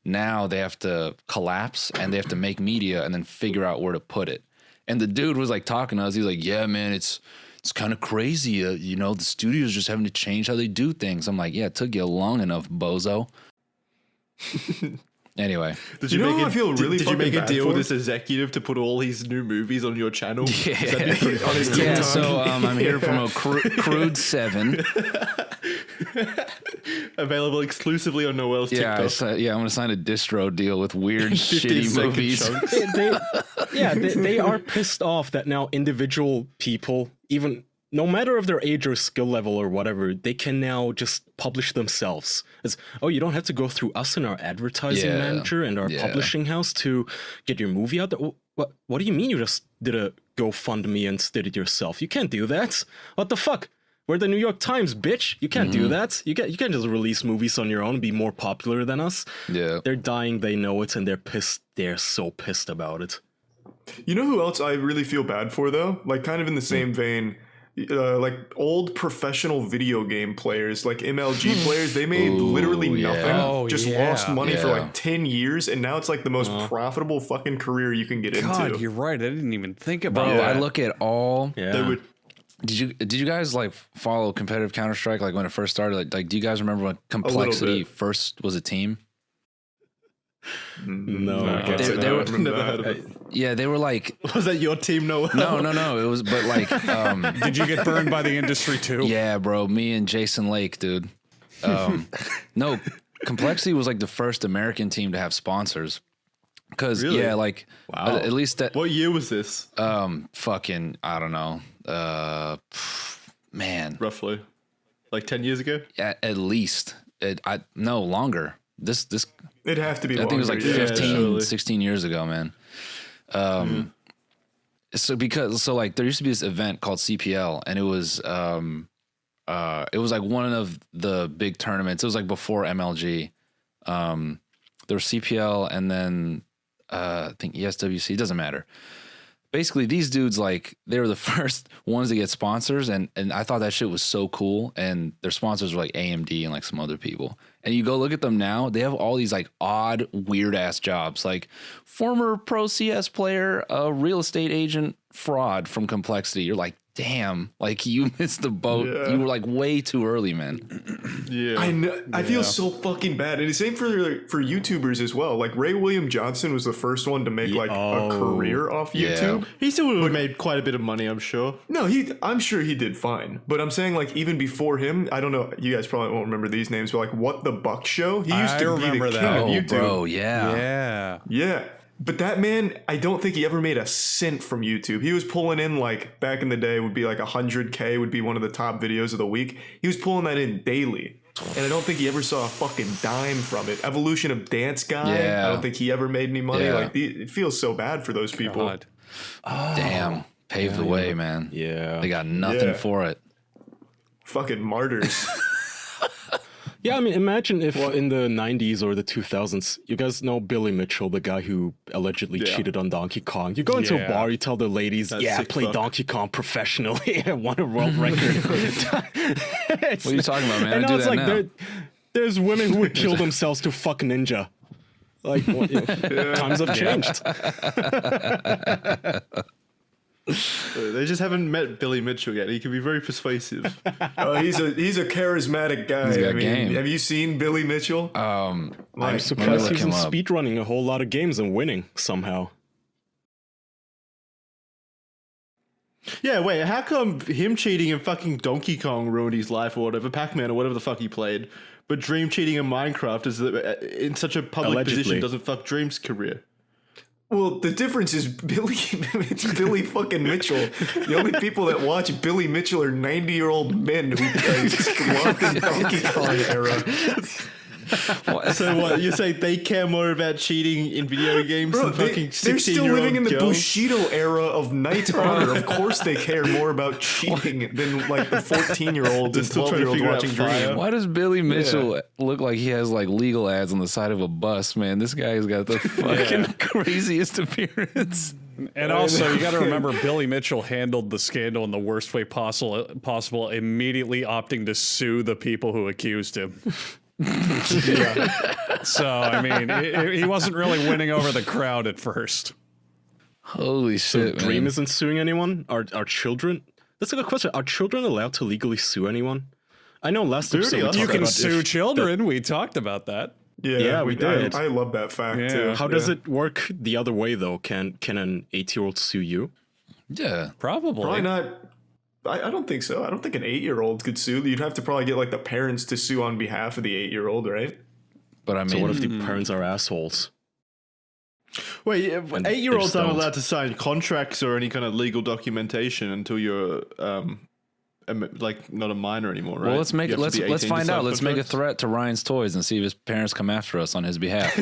Now they have to collapse and they have to make media and then figure out where to put it. And the dude was like talking to us. He's like, yeah, man, it's kind of crazy. You know, the studio's just having to change how they do things. I'm like, yeah, it took you long enough, bozo. Anyway, did you make a deal with this executive to put all his new movies on your channel? Yeah. So I'm here to promote Crude 7, available exclusively on Noel's TikTok. I'm gonna sign a distro deal with weird, shitty movies. They are pissed off that now individual people, even no matter of their age or skill level or whatever, they can now just publish themselves. It's, oh, you don't have to go through us and our advertising manager and our publishing house to get your movie out there. What do you mean you just did a GoFundMe and did it yourself? You can't do that. What the fuck? We're the New York Times, bitch. You can't do that. You can't just release movies on your own and be more popular than us. Yeah. They're dying, they know it, and they're pissed. They're so pissed about it. You know who else I really feel bad for, though? Like, kind of in the same vein, like old professional video game players, like MLG players, they made literally nothing, just lost money for like 10 years, and now it's like the most profitable fucking career you can get into. God, you're right. I didn't even think about that. I look at all. They would. Did you guys like follow competitive Counter-Strike like when it first started? Like do you guys remember when Complexity first was a team? No, They were, Never heard of it. yeah, they were like, Was that your team, Noel? no. It was, but like, Did you get burned by the industry too? yeah, bro, me and Jason Lake, dude. No, Complexity was like the first American team to have sponsors. Because Really? yeah, like at least that. What year was this? Fucking, I don't know. Man, Roughly, like 10 years ago. at least no longer. This It'd have to be. I think it was like longer, 15, surely. 16 years ago, man. So like there used to be this event called CPL, and it was like one of the big tournaments. It was like before MLG. There was CPL, and then I think ESWC. It doesn't matter. Basically, these dudes, like, they were the first ones to get sponsors, and I thought that shit was so cool. And their sponsors were like AMD and like some other people. And you go look at them now, they have all these like odd, weird ass jobs, like former pro CS player, a real estate agent, fraud from Complexity. You're like, damn, like you missed the boat. Yeah. You were like way too early, man. Yeah. I know. I feel so fucking bad, and the same for YouTubers as well. Like Ray William Johnson was the first one to make like a career off YouTube. He still would have made quite a bit of money, I'm sure. No, I'm sure he did fine. But I'm saying like even before him, I don't know. You guys probably won't remember these names, but like What the Buck Show, he used I to be remember the that. king of Oh, YouTube. bro, yeah. Yeah. Yeah. But that man, I don't think he ever made a cent from YouTube. He was pulling in like back in the day would be like 100K would be one of the top videos of the week. He was pulling that in daily. And I don't think he ever saw a fucking dime from it. Evolution of Dance Guy. Yeah. I don't think he ever made any money. Yeah. Like it feels so bad for those people. God. Damn. Paved the way, man. Yeah. They got nothing Yeah. for it. Fucking martyrs. Yeah, I mean, imagine if in the 90s or the 2000s, you guys know Billy Mitchell, the guy who allegedly cheated on Donkey Kong. You go into a Yeah. bar, you tell the ladies, That yeah, I sick played fuck. Donkey Kong professionally. I won a world record. What are you talking about, man? And I now do it's that like now. there's women who would kill themselves to fuck Ninja. Like, well, you know, times have changed. They just haven't met Billy Mitchell yet. He can be very persuasive. He's a charismatic guy. He's got I mean, game. have you seen Billy Mitchell? I'm Like, surprised look he's him in up. speedrunning a whole lot of games and winning somehow. Yeah, wait, how come him cheating in fucking Donkey Kong ruined his life or whatever, Pac-Man or whatever the fuck he played, but Dream cheating in Minecraft is in such a public Allegedly. position doesn't fuck Dream's career? Well, the difference is it's Billy fucking Mitchell. The only people that watch Billy Mitchell are 90-year-old men who squawk in Donkey Kong era. So what, you say they care more about cheating in video games Bro, than fucking 16-year-old they're still living in the girls? Bushido era of Knight's Honor. Of course they care more about cheating than like the 14-year-olds and still trying to 12-year-olds figure out watching fire. Dream. Why does Billy Mitchell look like he has like legal ads on the side of a bus, man? This guy's got the fucking craziest appearance. And also, you got to remember, Billy Mitchell handled the scandal in the worst way possible, immediately opting to sue the people who accused him. So, I mean, he wasn't really winning over the crowd at first. Holy So shit, Dream man. isn't suing anyone? Are children? That's a good question. Are children allowed to legally sue anyone? I know last episode we already talked You can about sue if children. We talked about that. Yeah, we did. I love that fact Yeah. too. How does it work the other way though? Can an 8-year-old sue you? Yeah. Probably. Probably not. I don't think so. I don't think an 8-year-old could sue. You'd have to probably get like the parents to sue on behalf of the 8-year-old, right? But I mean, So what if the parents are assholes? Wait, they 8-year-olds just aren't don't. allowed to sign contracts or any kind of legal documentation until you're like not a minor anymore, right? well, let's make You it. have to Let's be let's 18 to find sign out. Let's make a contracts? threat to Ryan's Toys and see if his parents come after us on his behalf.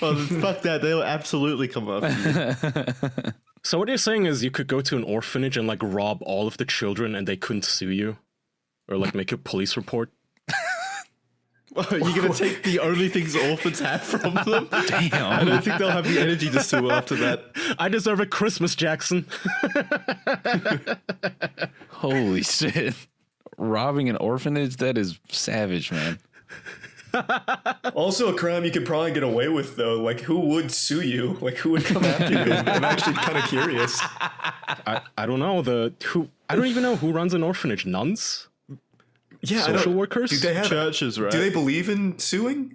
Well, fuck that. They'll absolutely come after you. So what you're saying is you could go to an orphanage and like rob all of the children and they couldn't sue you? Or like make a police report? You're going to take the only things orphans have from them? I Damn. don't think they'll have the energy to sue after that. I deserve a Christmas, Jackson. Holy shit. Robbing an orphanage? That is savage, man. Also, a crime you could probably get away with though. Like, who would sue you? Like, who would come after you? I'm actually kind of curious. I don't know. I don't even know who runs an orphanage. Nuns? Yeah, Social workers? Do they have? Churches, right? Do they believe in suing?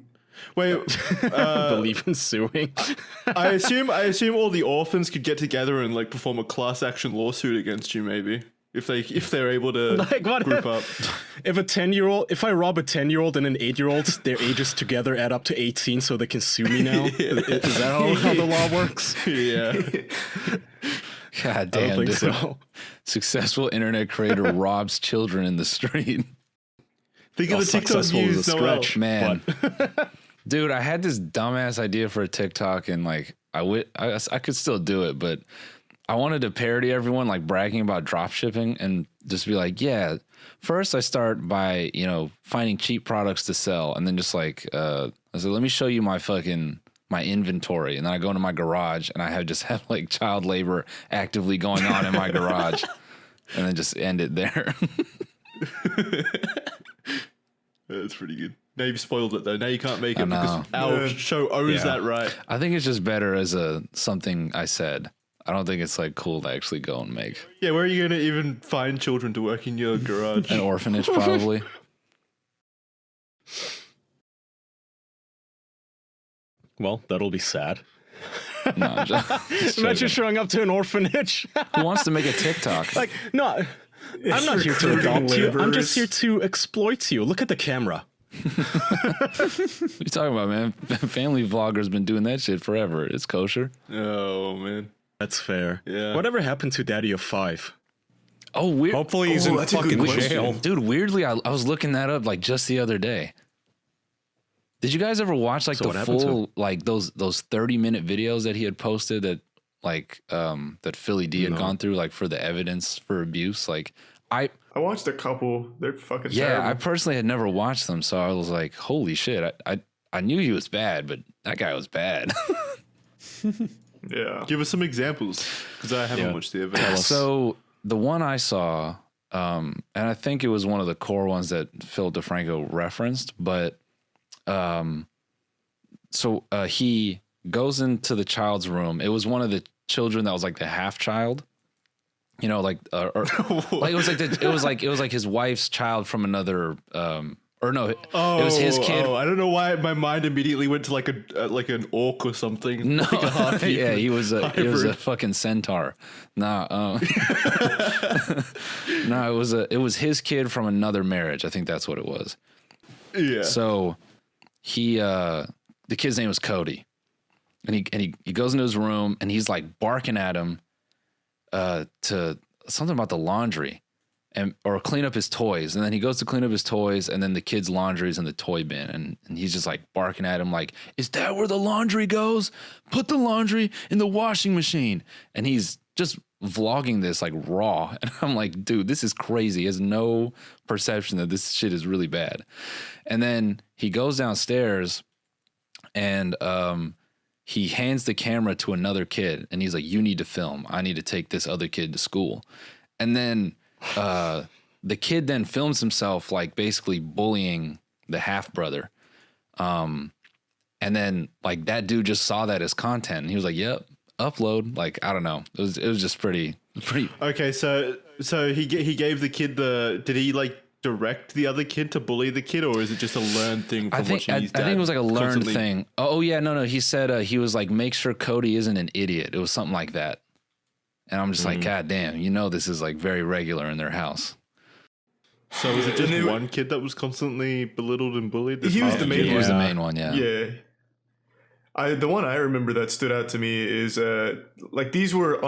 Wait, Believe in suing. I assume all the orphans could get together and like perform a class action lawsuit against you, maybe if they're able to Like, what group up. If I rob a 10-year-old and an 8-year-old, their ages together add up to 18, so they can sue me now. Is that how the law works? Yeah. God I damn, don't think dude. so. Successful internet creator robs children in the street. Think of the TikTok Successful is views, a Noel. stretch. Man, dude, I had this dumbass idea for a TikTok, and like I could still do it, but I wanted to parody everyone like bragging about drop shipping and just be like, yeah, first I start by, finding cheap products to sell, and then just like I said, let me show you my inventory, and then I go into my garage and I have like child labor actively going on in my garage, and then just end it there. That's pretty good. Now you've spoiled it though. Now you can't make I it because know. our show owns Yeah. that right. I think it's just better as something I said. I don't think it's like cool to actually go and make Yeah, where are you going to even find children to work in your garage? an orphanage, probably. Well, that'll be sad. No, I'm just Imagine joking. showing up to an orphanage. Who wants to make a TikTok? Like, no, I'm not here to recruiting adopt you. I'm laborers. just here to exploit you. Look at the camera. What are you talking about, man? Family vlogger's been doing that shit forever. It's kosher. Oh man. That's fair. Yeah. Whatever happened to Daddy of 5? Oh, weird. Hopefully he's in that's a good fucking question. jail. Dude, weirdly, I was looking that up like just the other day. Did you guys ever watch like So what the happened to full like those 30-minute videos that he had posted that that Philly D had No. gone through like for the evidence for abuse? Like I watched a couple. They're fucking yeah, terrible. I personally had never watched them, so I was like, holy shit. I knew he was bad, but that guy was bad. Yeah. Give us some examples because I haven't Yeah. watched the evidence. So the one I saw, and I think it was one of the core ones that Phil DeFranco referenced, but he goes into the child's room. It was one of the children that was like the half child, like it was like his wife's child from another it was his kid. Oh, I don't know why my mind immediately went to like an orc or something. No, like a half yeah, he was a hybrid. fucking centaur. No, it was his kid from another marriage. I think that's what it was. Yeah. So he the kid's name was Cody, and he goes into his room and he's like barking at him to something about the laundry or clean up his toys, and then he goes to clean up his toys, and then the kid's laundry is in the toy bin, and he's just like barking at him like, is that where the laundry goes? Put the laundry in the washing machine. And he's just vlogging this like raw, and I'm like, dude, this is crazy. He has no perception that this shit is really bad. And then he goes downstairs and he hands the camera to another kid, and he's like, you need to film. I need to take this other kid to school. And then the kid then films himself like basically bullying the half brother. And then like that dude just saw that as content, and he was like, yep, upload. Like, I don't know. It was just pretty. Okay, so he gave the kid did he like direct the other kid to bully the kid, or is it just a learned thing from watching his dad? I think it was like a learned constantly- thing. Oh yeah, no. He said he was like, make sure Cody isn't an idiot. It was something like that. And I'm just like, God damn, this is like very regular in their house. So was it just And they- one kid that was constantly belittled and bullied? He was the main He was the Yeah. main one, yeah. Yeah. The one I remember that stood out to me is like these were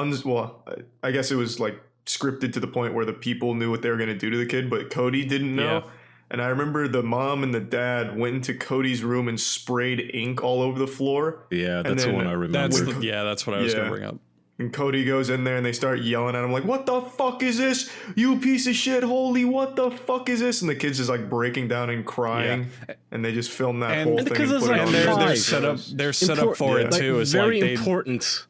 I guess it was like scripted to the point where the people knew what they were going to do to the kid, but Cody didn't know. Yeah. And I remember the mom and the dad went into Cody's room and sprayed ink all over the floor. Yeah, And that's the then one I remember. That's what I was Yeah. gonna bring up. And Cody goes in there and they start yelling at him like, what the fuck is this? You piece of shit, holy, what the fuck is this? And the kid's just like breaking down and crying. And they just film that And- whole and thing. because and it's put it like on And YouTube. they're Five. set up. They're set up for it Yeah. too. Is very like important.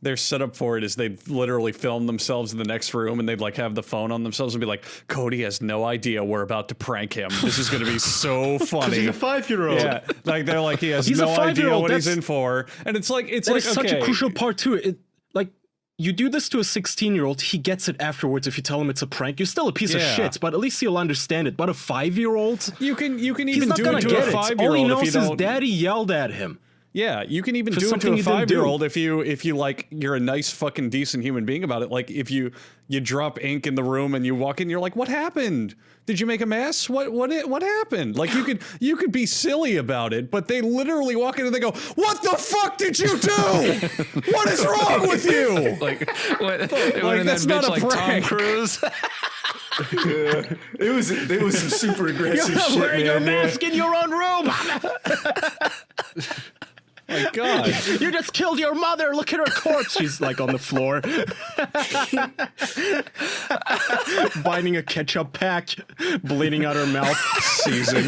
they're set up for it is they'd literally film themselves in the next room and they'd like have the phone on themselves and be like, Cody has no idea we're about to prank him. This is going to be so funny. He's a 5-year-old. Yeah, like they're like he has He's a no idea 5-year-old. what he's That's- in for, and it's like That is such a crucial part too. you do this to a 16-year-old, he gets it afterwards. If you tell him it's a prank, you're still a piece of shit, but at least he'll understand it. But a 5-year-old, you can even he's not do gonna it to get a it. 5-year-old. All he if knows you is don't, daddy yelled at him. Yeah, you can even For do it to something a you didn't do. 5-year-old if you like you're a nice fucking decent human being about it. Like if you drop ink in the room and you walk in, you're like, what happened? Did you make a mess? What happened? Like you could be silly about it, but they literally walk in and they go, what the fuck did you do? What is wrong with you? Like, what, like that's not a like prank. Tom Cruise. Yeah. It was some super aggressive You're not shit, wearing your man. mask in your own room. My God. You just killed your mother. Look at her corpse. She's like on the floor. Binding a ketchup pack, bleeding out her mouth, seizing.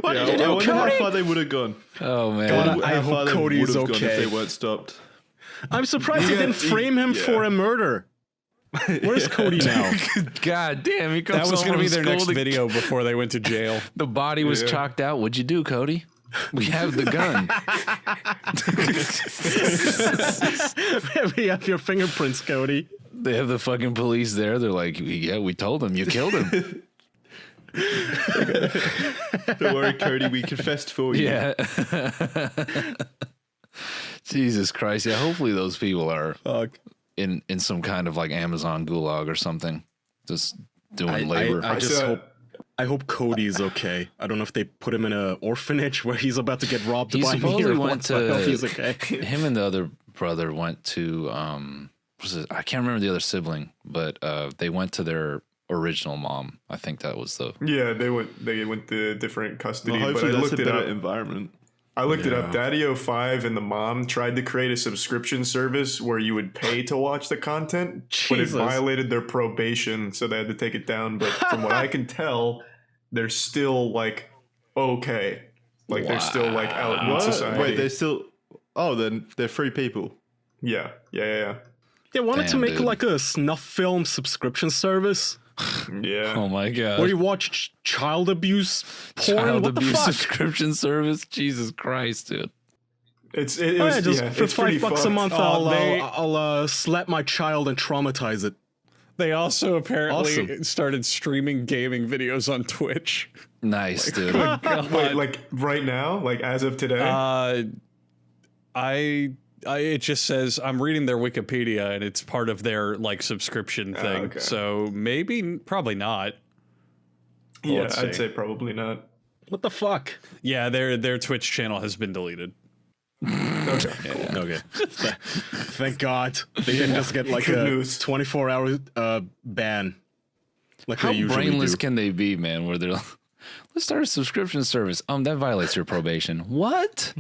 What did you do, I wonder how Cody? far they would have gone. Oh man. God, I How far hope they Cody would is have gone okay. if they weren't stopped. I'm surprised they Yeah, didn't frame him for a murder. Where's Cody now? God damn, he comes That was home going to be from their school next to- video before they went to jail. The body was chalked out. What'd you do, Cody? We have the gun. We have your fingerprints, Cody. They have the fucking police there. They're like, yeah, we told him. You killed him. Don't worry, Cody, we confessed for you. Yeah. Jesus Christ. Yeah, hopefully those people are in some kind of like Amazon gulag or something. Just doing labor. I hope Cody's okay. I don't know if they put him in an orphanage where he's about to get robbed He by me supposedly or went what, but I hope to he's okay. him and the other brother went to I can't remember the other sibling, but they went to their original mom. I think that was the Yeah, they went to different custody, Well, but hopefully I that's looked a it better up. environment. I looked it up. Daddy-O5 and the mom tried to create a subscription service where you would pay to watch the content, but it Jesus. violated their probation, so they had to take it down. But from what I can tell, they're still like okay, like they're still like out in What? society. Wait, they're still... Oh, then they're free people. yeah. They wanted to Damn, make dude. like a snuff film subscription service Oh my god. where you watch child abuse porn. Child What the abuse fuck? subscription service? Jesus Christ, dude. It was, Just yeah, for it's pretty $5 a fucked. month, they- I'll slap my child and traumatize it. They also apparently Awesome. started streaming gaming videos on Twitch. Nice, dude. Good God. Wait, like right now, like as of today. It just says I'm reading their Wikipedia and it's part of their like subscription thing. okay. So probably not. yeah, let's I'd see. say probably not. What the fuck? Yeah, their Twitch channel has been deleted. Okay. Thank God. They didn't just get like Good a news. 24-hour ban. Like How they usually brainless do. can they be, man? Where they're like, let's start a subscription service. That violates your probation. What?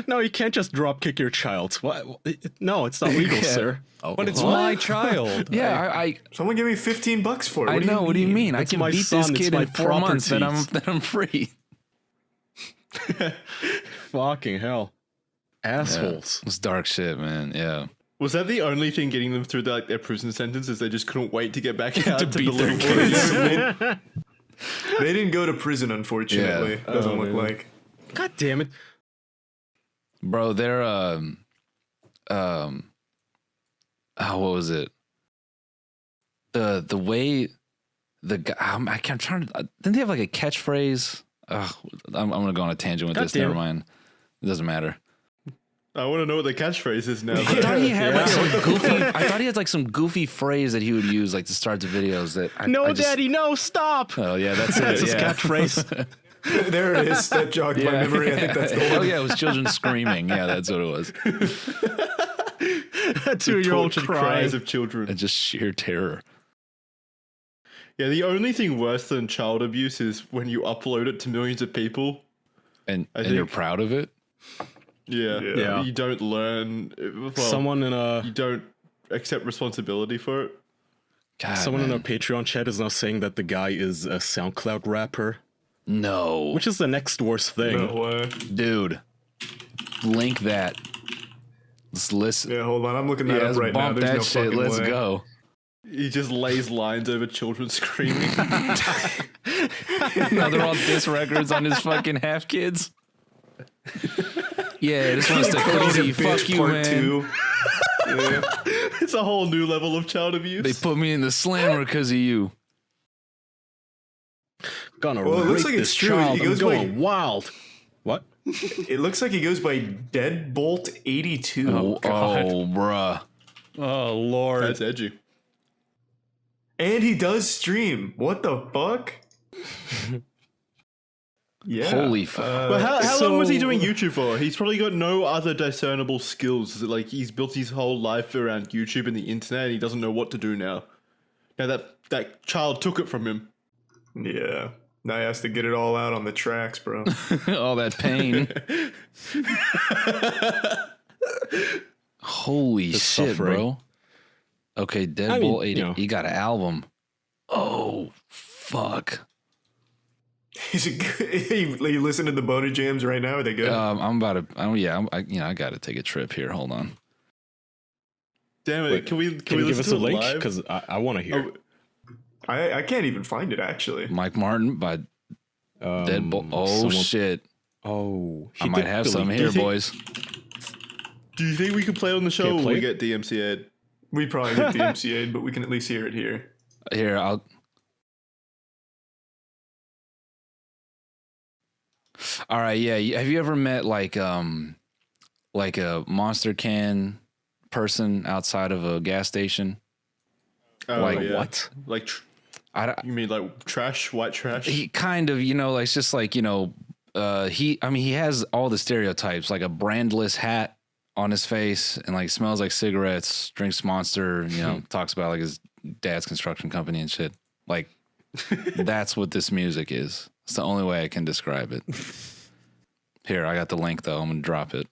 No, you can't just drop kick your child. What? No, it's not legal, sir. Oh, But it's what? my child. Yeah, I Someone give me $15 for it. I know. What do you mean? I It's can my beat son, this it's kid my in 4 months. Then properties. I'm free. Fucking hell. Assholes. It's dark shit, man. Yeah. Was that the only thing getting them through their prison sentence? Is they just couldn't wait to get back out to beat the their little kids. kids? They didn't go to prison, unfortunately. Yeah. Doesn't Oh, look man. like. God damn it. Bro, they're what was it? The way the guy I'm trying to didn't they have like a catchphrase? I'm gonna go on a tangent with God this. damn Never it. mind. It doesn't matter. I want to know what the catchphrase is now. I thought he had like some goofy. I thought he had like some goofy phrase that he would use like to start the videos. That No, I just, Daddy, no, stop. Oh yeah, that's it. That's his yeah. catchphrase. There it is. That jogged my memory. I think that's the Oh one. yeah, it was children screaming. Yeah, that's what it was. A 2-year-old Tortured crying. cries of children. And just sheer terror. Yeah, the only thing worse than child abuse is when you upload it to millions of people. And I you're think- proud of it. Yeah, Yeah. you don't learn. Well, Someone in a you don't accept responsibility for it. God, someone in man. a Patreon chat is now saying that the guy is a SoundCloud rapper, No, which is the next worst thing. No way. dude, link that. Let's listen. Yeah, hold on. I'm looking that Yeah, up let's right now. bump There's that no shit. fucking Let's way. go. He just lays lines over children screaming. No, they're all diss records on his fucking half kids. Yeah, this one's the crazy fuck you, part man. 2. Yeah. It's a whole new level of child abuse. They put me in the slammer because of you. Gonna Well, it looks rape like this it's true. child. He I'm goes going by- wild. What? It looks like he goes by Deadbolt 82. Oh, bruh. Oh Lord. That's edgy. And he does stream. What the fuck? Yeah. Holy fuck. Well, how long was he so- doing YouTube for? He's probably got no other discernible skills. Is it like he's built his whole life around YouTube and the internet, and he doesn't know what to do now. Now that child took it from him. Yeah. Now he has to get it all out on the tracks, bro. All that pain. Holy The shit, suffering. bro. Okay, Deadbolt 80. you know. He got an album. Oh, fuck. Is it good? You listen to the boner jams right now? Are they good? I'm about to. I got to take a trip here. Hold on. Damn it! Wait, can we Can you give us listen a to it link? live? Because I want to hear. I can't even find it, actually. Mike Martin by Deadbolt. Oh, someone- shit. Oh, I might have some here, think- boys. Do you think we can play it on the show Can't or play we it? get DMCA'd? We probably get the MCA, but we can at least hear it here. Here, I'll. All right, yeah. Have you ever met like a Monster can person outside of a gas station? Oh, Like yeah. what? Like, I you mean like trash, white trash? he kind of, like, it's just like, he has all the stereotypes, like a brandless hat on his face and like smells like cigarettes, drinks Monster, talks about like his dad's construction company and shit. Like, that's what this music is. It's the only way I can describe it. Here, I got the link though. I'm gonna drop it.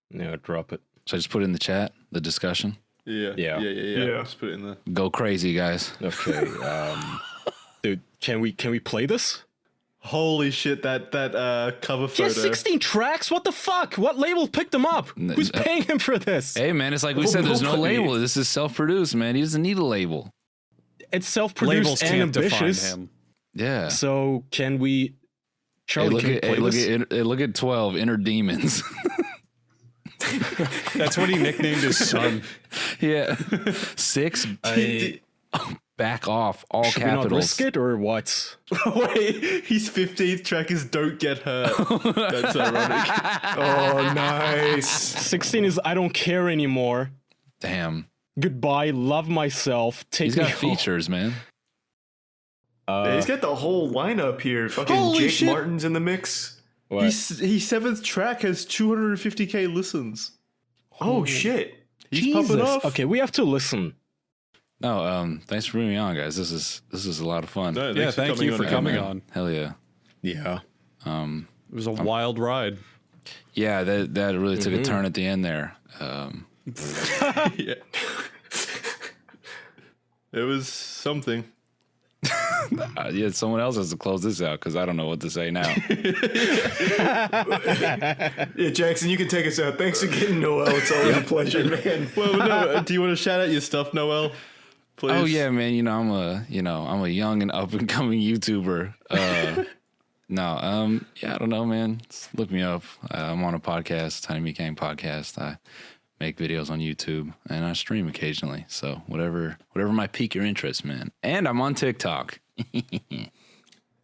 Yeah, drop it. Should I just put it in the chat, the discussion? Yeah. Just put it in there. Go crazy, guys. Okay. Dude, can we play this? Holy shit! That cover He photo. has 16 tracks. What the fuck? What label picked him up? Who's paying him for this? Hey, man, it's like we said, there's no nobody. label. This is self-produced, man. He doesn't need a label. It's self-produced Labels and can't define ambitious. him. Yeah. So can we? Hey, Charlie, can we play this? look at 12 Inner Demons. That's what he nicknamed his son. Yeah. 6 back off, all Should we not capitals. risk it or what? Wait, his 15th track is "Don't Get Hurt." That's ironic. Oh, nice. 16 is I don't care anymore. Damn. Goodbye, love myself. Take He's me got home. features, man. Yeah, he's got the whole lineup here. Fucking Holy Jake shit. Martin's in the mix. What? His 7th track has 250k listens. Oh, shit. He's popping Jesus. off. Okay, we have to listen. No, thanks for bringing me on, guys. This is a lot of fun. No, Yeah, thank you for coming man. on. Hell yeah. Yeah. It was a wild ride. Yeah, that really took a turn at the end there. Yeah. It was something. Yeah, someone else has to close this out because I don't know what to say now. Yeah, Jackson, you can take us out. Thanks again, Noel. It's always a pleasure, man. Well, no, do you want to shout out your stuff, Noel? Please. Oh yeah, man. I'm a young and up and coming YouTuber. Yeah, I don't know, man. Just look me up. I'm on a podcast, Tiny Me Gang podcast. I make videos on YouTube and I stream occasionally. So whatever might pique your interest, man. And I'm on TikTok.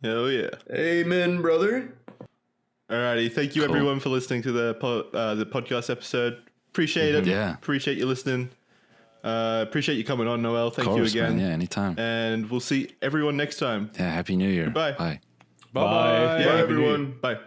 Hell yeah. Amen, brother. Alrighty, thank you Cool. everyone for listening to the podcast episode. Appreciate it. Yeah. Appreciate you listening. Appreciate you coming on, Noel. Thank Of course, you again. man. Yeah, anytime. And we'll see everyone next time. Yeah, Happy New Year. Goodbye. Bye. Bye. Yeah, Bye, Happy New Year. everyone. Bye.